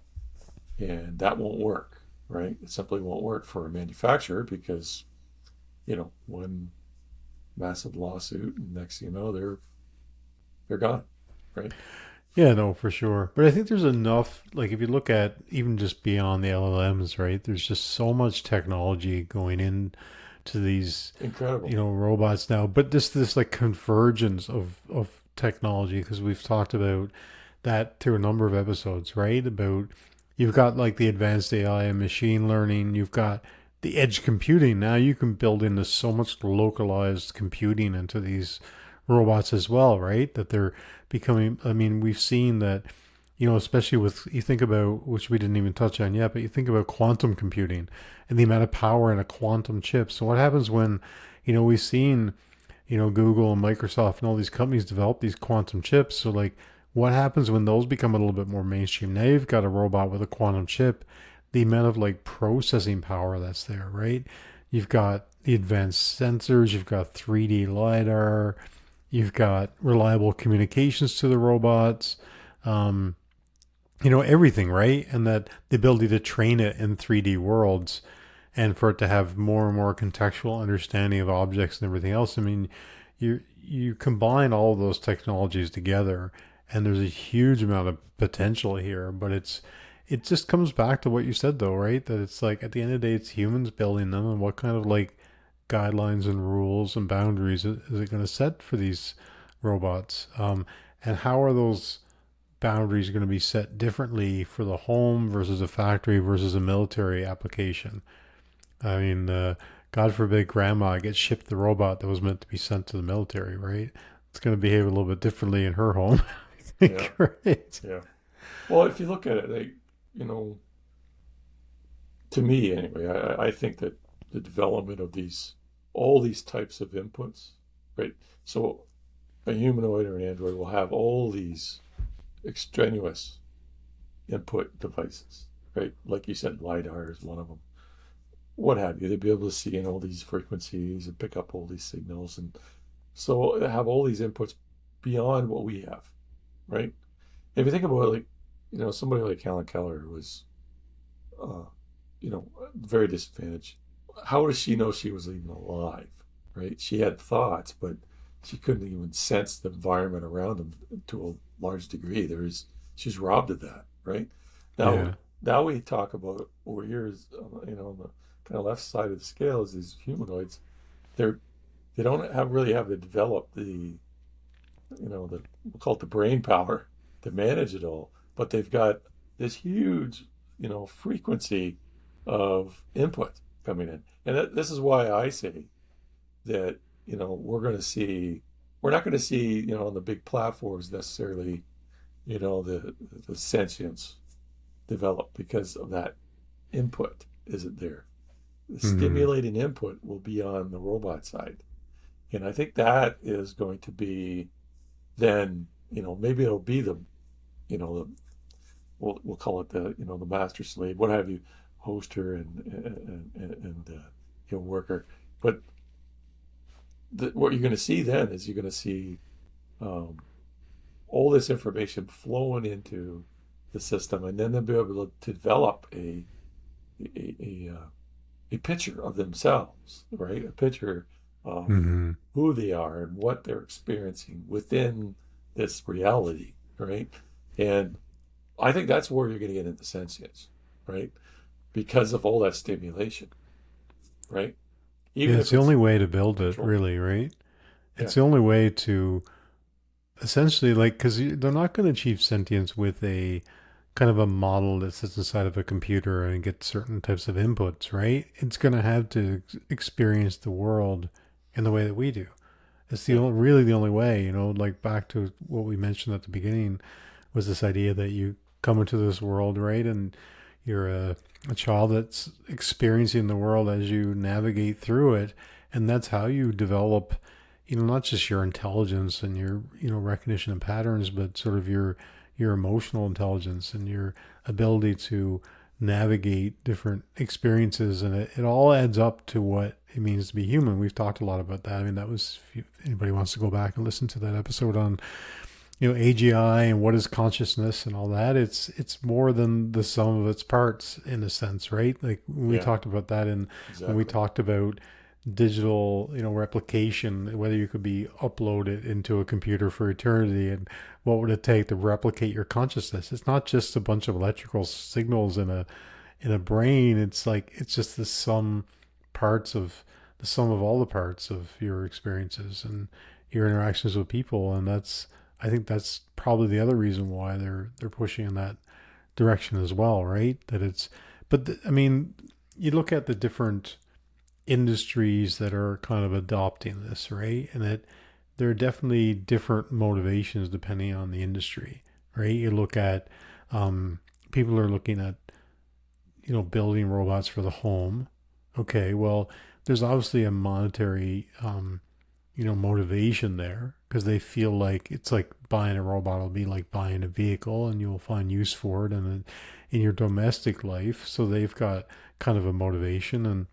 and that won't work, right? It simply won't work for a manufacturer because one massive lawsuit, and next thing you know, they're gone, right? Yeah, no, for sure. But I think there's enough, like if you look at even just beyond the LLMs, right? There's just so much technology going in to these, Incredible. robots now. But this like convergence of technology, because we've talked about that through a number of episodes, right? About you've got like the advanced AI and machine learning, you've got the edge computing. Now you can build in this so much localized computing into these robots as well, right? That they're becoming, I mean, we've seen that, especially with, you think about, which we didn't even touch on yet, but you think about quantum computing and the amount of power in a quantum chip. So what happens when, we've seen, Google and Microsoft and all these companies develop these quantum chips. So like, what happens when those become a little bit more mainstream? Now you've got a robot with a quantum chip, the amount of like processing power that's there, right? You've got the advanced sensors, you've got 3D LiDAR, you've got reliable communications to the robots, um, everything, right? And that the ability to train it in 3D worlds and for it to have more and more contextual understanding of objects and everything else. I mean, you combine all of those technologies together, and there's a huge amount of potential here. But it just comes back to what you said, though, right? That it's like at the end of the day, it's humans building them, and what kind of like guidelines and rules and boundaries is it going to set for these robots? And how are those boundaries going to be set differently for the home versus a factory versus a military application? I mean, God forbid grandma gets shipped the robot that was meant to be sent to the military, right? It's going to behave a little bit differently in her home. Yeah, Great. yeah. Well, if you look at it, you know, to me anyway, I think that the development of all these types of inputs, right? So a humanoid or an android will have all these extraneous input devices, right? Like you said, LiDAR is one of them. What have you? They'd be able to see in all these frequencies and pick up all these signals. And so they have all these inputs beyond what we have, right? If you think about it, like, somebody like Helen Keller was, uh, very disadvantaged. How does she know she was even alive, right? She had thoughts, but she couldn't even sense the environment around them to a large degree. She's robbed of that, right? Now, Yeah. now we talk about over here, on the kind of left side of the scale is these humanoids. They're they don't really have to develop we'll call it the brain power to manage it all, but they've got this huge, frequency of input coming in. And this is why I say that, we're not going to see, on the big platforms necessarily, the sentience develop because of that input isn't there. The Hmm. stimulating input will be on the robot side. And I think that is going to be then, maybe it'll be the we'll call it the master slave, what have you, hoster and worker. But what you're going to see then is you're going to see um, all this information flowing into the system, and then they'll be able to develop a, a, uh, a picture of themselves, right? A picture of Hmm. who they are and what they're experiencing within this reality, right? And I think that's where you're going to get into sentience, right? Because of all that stimulation, right? Yeah, Even it's if the it's only way to build it, controlled. really, right? Yeah. It's the only way to essentially, like, because they're not going to achieve sentience with a kind of a model that sits inside of a computer and gets certain types of inputs, right? It's going to have to experience the world in the way that we do. It's Yeah. really the only way, like back to what we mentioned at the beginning was this idea that you come into this world, right? And you're a child that's experiencing the world as you navigate through it. And that's how you develop, not just your intelligence and your, recognition of patterns, but sort of your emotional intelligence and your ability to navigate different experiences. And it all adds up to what it means to be human. We've talked a lot about that. I mean, that was, if anybody wants to go back and listen to that episode on, AGI and what is consciousness and all that, it's more than the sum of its parts in a sense, right? Like we Yeah. talked about that when we Exactly. talked about digital, replication, whether you could be uploaded into a computer for eternity and what would it take to replicate your consciousness. It's not just a bunch of electrical signals in a brain. It's like it's just the sum of all the parts of your experiences and your interactions with people. And I think that's probably the other reason why they're pushing in that direction as well, right? I mean, you look at the different industries that are kind of adopting this, right? And there are definitely different motivations depending on the industry, right? You look at people are looking at building robots for the home. Okay, well, there's obviously a monetary motivation there because they feel like it's like buying a robot will be like buying a vehicle and you'll find use for it in your domestic life. So they've got kind of a motivation, and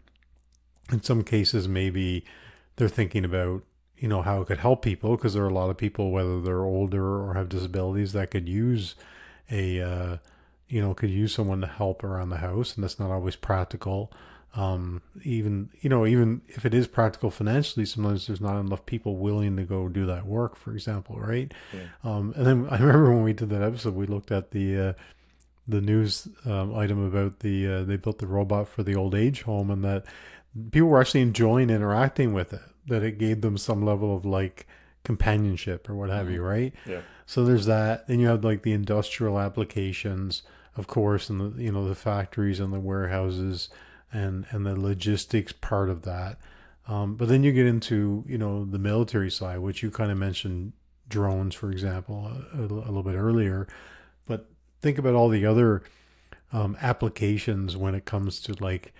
in some cases maybe they're thinking about how it could help people because there are a lot of people, whether they're older or have disabilities, that could use could use someone to help around the house, and that's not always practical. Even if it is practical financially, sometimes there's not enough people willing to go do that work, for example, right? Yeah. And then I remember when we did that episode, we looked at the news item about they built the robot for the old age home, and that people were actually enjoying interacting with it, that it gave them some level of like companionship or what have you, right? Yeah. So there's that. Then you have like the industrial applications, of course, and the factories and the warehouses and the logistics part of that. But then you get into the military side, which you kind of mentioned, drones, for example, a little bit earlier. But think about all the other applications when it comes to like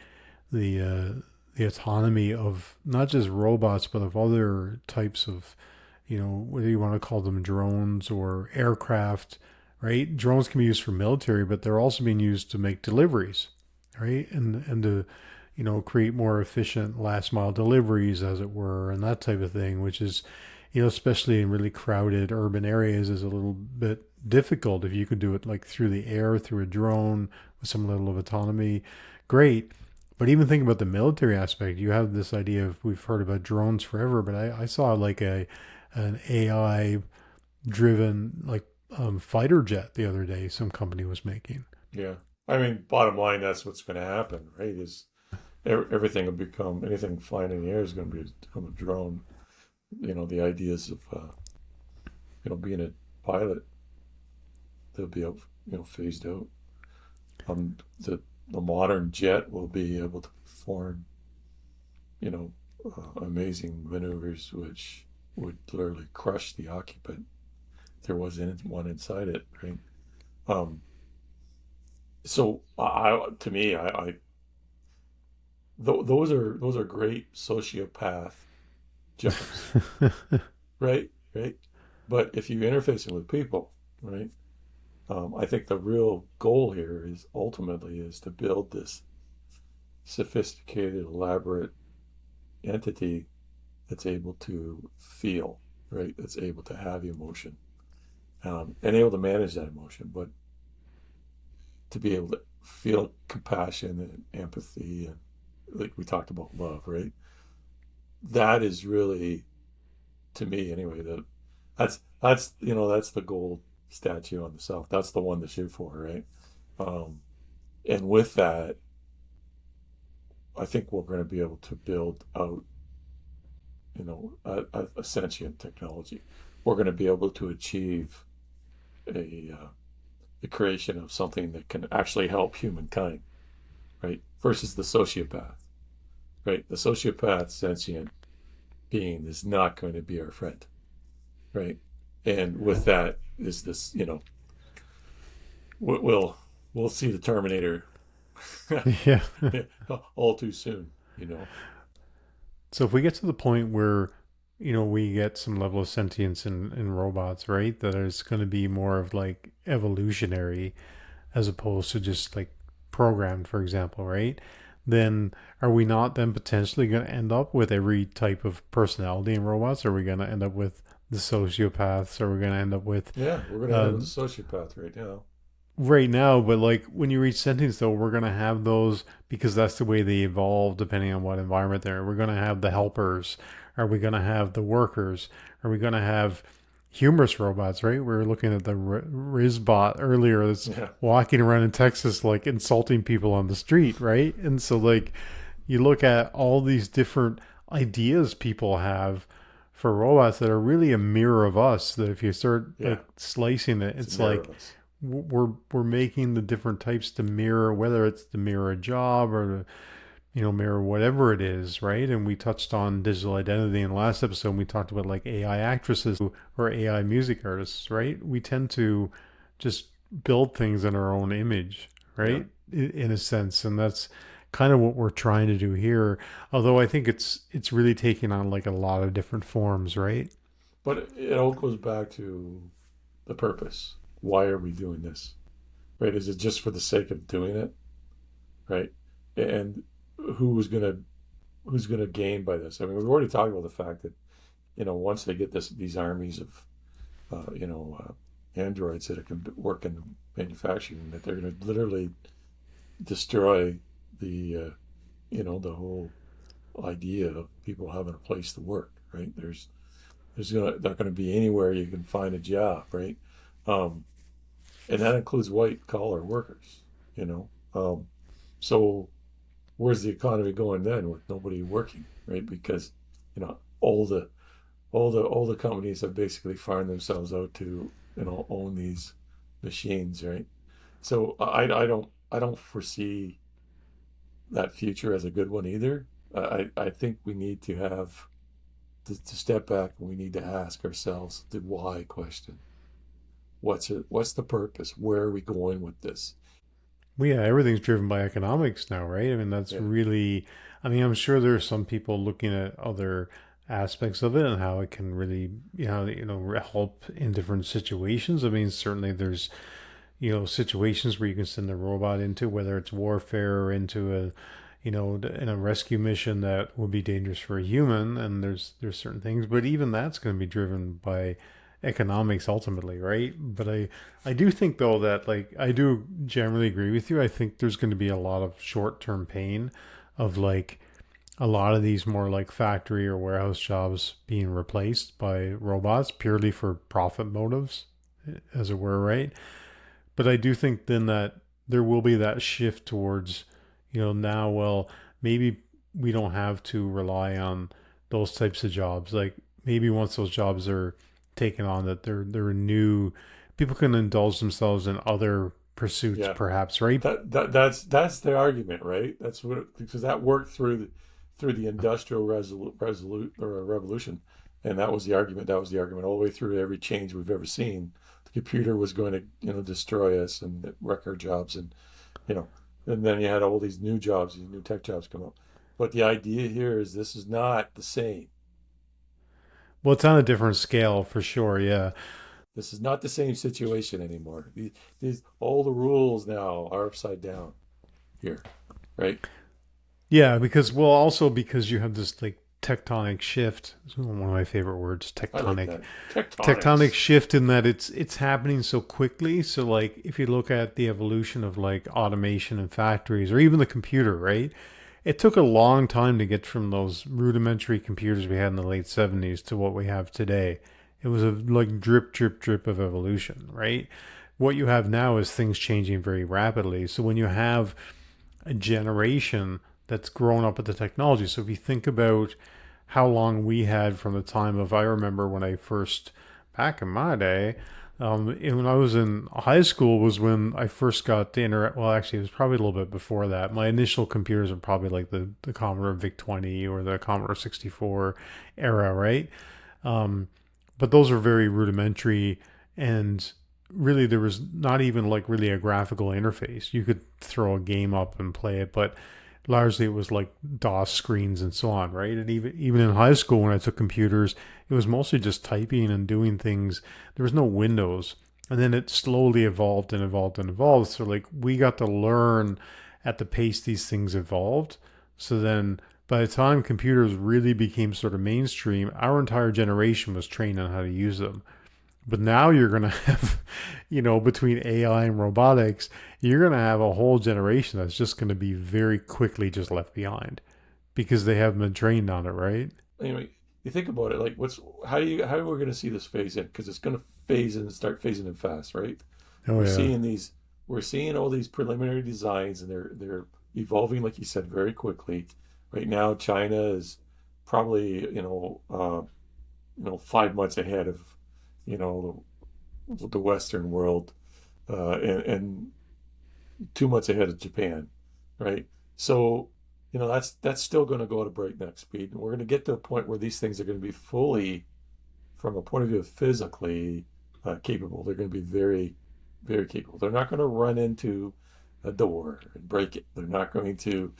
the autonomy of not just robots, but of other types of, whether you want to call them drones or aircraft, right? Drones can be used for military, but they're also being used to make deliveries, right? And to, create more efficient last mile deliveries, as it were, and that type of thing, which is, especially in really crowded urban areas, is a little bit difficult. If you could do it like through the air, through a drone with some level of autonomy, great. But even think about the military aspect. You have this idea of, we've heard about drones forever, but I saw like an AI driven like fighter jet the other day some company was making. Yeah. I mean, bottom line, that's what's going to happen, right? Is everything will become, anything flying in the air is going to become a drone. The ideas of being a pilot, they'll be phased out. The modern jet will be able to perform amazing maneuvers which would literally crush the occupant if there wasn't one inside it, right? So to me, those are great sociopath jobs, right? Right. But if you interface with people, right? I think the real goal here is ultimately is to build this sophisticated, elaborate entity that's able to feel, right? That's able to have emotion, and able to manage that emotion, but to be able to feel compassion and empathy, and like we talked about love, right? That is really, to me anyway, that's the gold statue on the south. That's the one to shoot for, right? And with that, I think we're going to be able to build out a sentient technology, we're going to be able to achieve a the creation of something that can actually help humankind, right? Versus the sociopath, right? The sociopath sentient being is not going to be our friend, right? And with that is this, we'll see the Terminator Yeah. all too soon. So if we get to the point where, we get some level of sentience in robots, right? That is going to be more of like evolutionary as opposed to just like programmed, for example, right? Then are we not then potentially going to end up with every type of personality in robots? Are we going to end up with the sociopaths? Are we going to end up with Yeah, we're going to end up with a sociopath right now? But like when you reach sentience, though, we're going to have those because that's the way they evolve depending on what environment they're in. We're going to have the helpers. Are we going to have the workers? Are we going to have humorous robots, right? We were looking at the Rizbot earlier that's Yeah. walking around in Texas, like insulting people on the street, right? And so, like, you look at all these different ideas people have for robots that are really a mirror of us. That if you start Yeah. like slicing it, It's it's a mirror like of us. we're making the different types to mirror, whether it's to mirror a job or to mirror whatever it is, right? And we touched on digital identity in the last episode. We talked about like AI actresses or AI music artists, right? We tend to just build things in our own image, Yeah. right? In a sense, and that's kind of what we're trying to do here. Although I think it's really taking on like a lot of different forms, right? But it all goes back to the purpose. Why are we doing this? Right? Is it just for the sake of doing it? Right? And who's gonna who's gonna gain by this? I mean, we've already talked about the fact that once they get these armies of androids that can work in manufacturing, that they're going to literally destroy the whole idea of people having a place to work. Right? There's not going to be anywhere you can find a job. Right? And that includes white collar workers. So where's the economy going then with nobody working, right? Because all the companies have basically farmed themselves out to own these machines, right? So I don't foresee that future as a good one either. I think we need to have to step back, and we need to ask ourselves the why question. What's the purpose? Where are we going with this? Well, yeah, everything's driven by economics now, right? I mean, that's Yeah. really, I mean, I'm sure there's some people looking at other aspects of it and how it can really, help in different situations. I mean, certainly there's, situations where you can send a robot into, whether it's warfare or into in a rescue mission that would be dangerous for a human. And there's certain things, but even that's going to be driven by economics ultimately, right? But I do think though that like I do generally agree with you. I think there's going to be a lot of short-term pain of like a lot of these more like factory or warehouse jobs being replaced by robots purely for profit motives, as it were, right? But I do think then that there will be that shift towards, now, well, maybe we don't have to rely on those types of jobs. Like maybe once those jobs are taken on, that they're new, people can indulge themselves in other pursuits, Yeah. perhaps, right? That's the argument, right? That's what because that worked through the industrial revolution, and that was the argument. That was the argument all the way through every change we've ever seen. The computer was going to destroy us and wreck our jobs, and and then you had all these new jobs, these new tech jobs come up. But the idea here is this is not the same. Well, it's on a different scale for sure. Yeah. This is not the same situation anymore. These all the rules now are upside down here, right? Yeah, because because you have this like tectonic shift. It's one of my favorite words, I like tectonic. that. Tectonic Tectonics. shift in that it's happening so quickly. So like if you look at the evolution of like automation in factories or even the computer, right? It took a long time to get from those rudimentary computers we had in the late 70s to what we have today. It was a like drip, drip, drip of evolution, right? What you have now is things changing very rapidly. So when you have a generation that's grown up with the technology, so if you think about how long we had from the time of, I remember when I first, back in my day, and when I was in high school was when I first got the internet. Well, actually, it was probably a little bit before that. My initial computers were probably like the Commodore VIC-20 or the Commodore 64 era, right? Um, but those were very rudimentary, and really there was not even like really a graphical interface. You could throw a game up and play it, but largely it was like DOS screens and so on, right? And even in high school when I took computers, it was mostly just typing and doing things. There was no Windows. And then it slowly evolved and evolved and evolved. So like we got to learn at the pace these things evolved. So then by the time computers really became sort of mainstream, our entire generation was trained on how to use them. But now you're going to have, between AI and robotics, you're going to have a whole generation that's just going to be very quickly just left behind because they haven't been trained on it, right? Anyway, you think about it, like how are we going to see this phase in? Because it's going to phase in and start phasing in fast, right? Oh, yeah. We're seeing all these preliminary designs, and they're evolving, like you said, very quickly. Right now, China is probably 5 months ahead of the Western world, and 2 months ahead of Japan, right? So that's still going to go at a breakneck speed, and we're going to get to a point where these things are going to be fully, from a point of view of physically capable. They're going to be very, very capable. They're not going to run into a door and break it. They're not going to,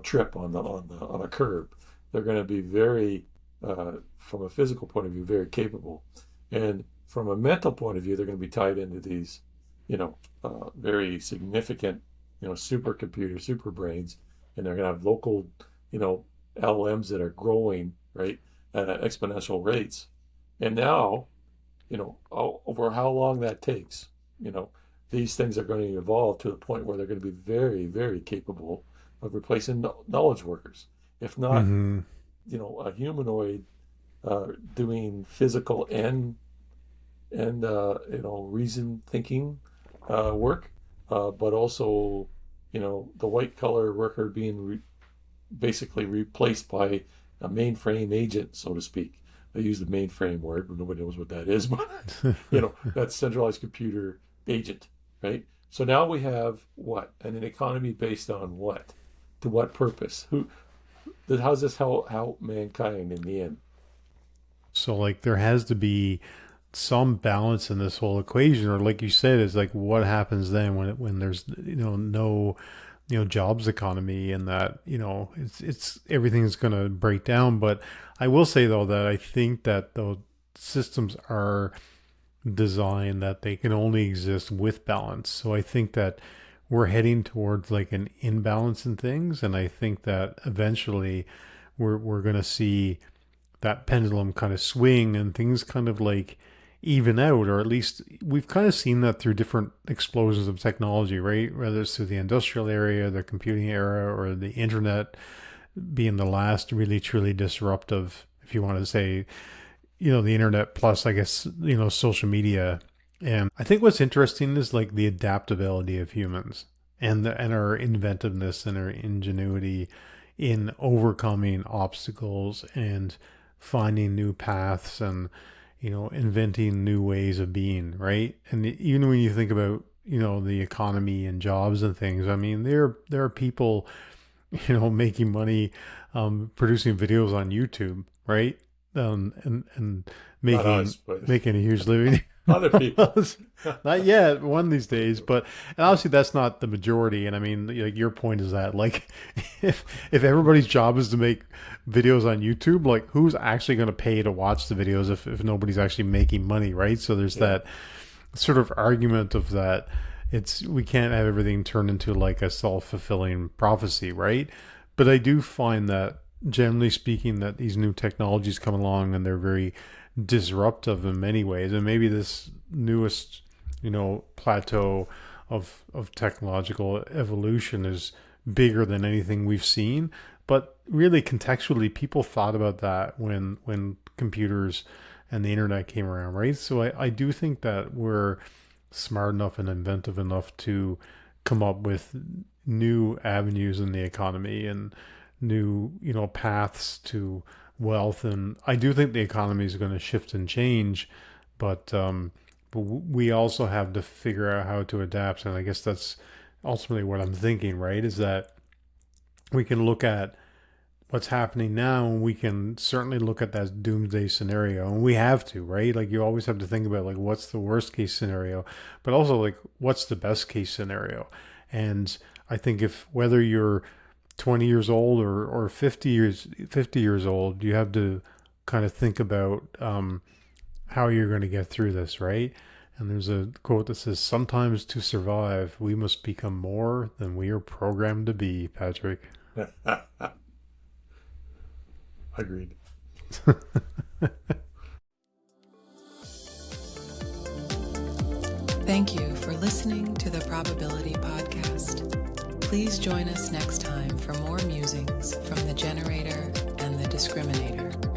trip on a curb. They're going to be very, from a physical point of view, very capable, and from a mental point of view, they're going to be tied into these, very significant, supercomputer, super brains, and they're going to have local, LLMs that are growing, right, at exponential rates. And now, over how long that takes, these things are going to evolve to the point where they're going to be very, very capable of replacing knowledge workers. If not, Mm-hmm. A humanoid doing physical and reason thinking work, but also, the white collar worker being basically replaced by a mainframe agent, so to speak. I use the mainframe word, but nobody knows what that is. But that's centralized computer agent, right? So now we have what? And an economy based on what? To what purpose? How's this help mankind in the end? So like there has to be some balance in this whole equation, or like you said, is like what happens then when there's no jobs economy, and that it's everything's going to break down. But I will say though that I think that the systems are designed that they can only exist with balance. So I think that we're heading towards like an imbalance in things, and I think that eventually we're going to see that pendulum kind of swing and things kind of like even out, or at least we've kind of seen that through different explosions of technology, right? Whether it's through the industrial area, the computing era, or the internet being the last really truly disruptive, if you want to say, the internet plus, I guess, social media. And I think what's interesting is like the adaptability of humans and our inventiveness and our ingenuity in overcoming obstacles and finding new paths and inventing new ways of being, right? And even when you think about the economy and jobs and things, I mean there are people making money producing videos on YouTube, right? And Not making us, but making a huge living. other people. Not yet, one of these days, but and obviously that's not the majority. And I mean, like your point is that like if everybody's job is to make videos on YouTube, like who's actually going to pay to watch the videos if nobody's actually making money, right? So there's that sort of argument of that we can't have everything turned into like a self-fulfilling prophecy, right? But I do find that generally speaking that these new technologies come along and they're very disruptive in many ways, and maybe this newest plateau of technological evolution is bigger than anything we've seen. But really contextually, people thought about that when computers and the internet came around, right? So I do think that we're smart enough and inventive enough to come up with new avenues in the economy and new paths to wealth. And I do think the economy is going to shift and change, but we also have to figure out how to adapt. And I guess that's ultimately what I'm thinking, right? Is that we can look at what's happening now, and we can certainly look at that doomsday scenario, and we have to, right? Like, you always have to think about, like, what's the worst case scenario, but also, like, what's the best case scenario. And I think whether you're 20 years old or 50 years old, you have to kind of think about how you're going to get through this, right? And there's a quote that says, "Sometimes to survive, we must become more than we are programmed to be," Patrick. Agreed. Thank you for listening to the Probability Podcast. Please join us next time for more musings from the generator and the discriminator.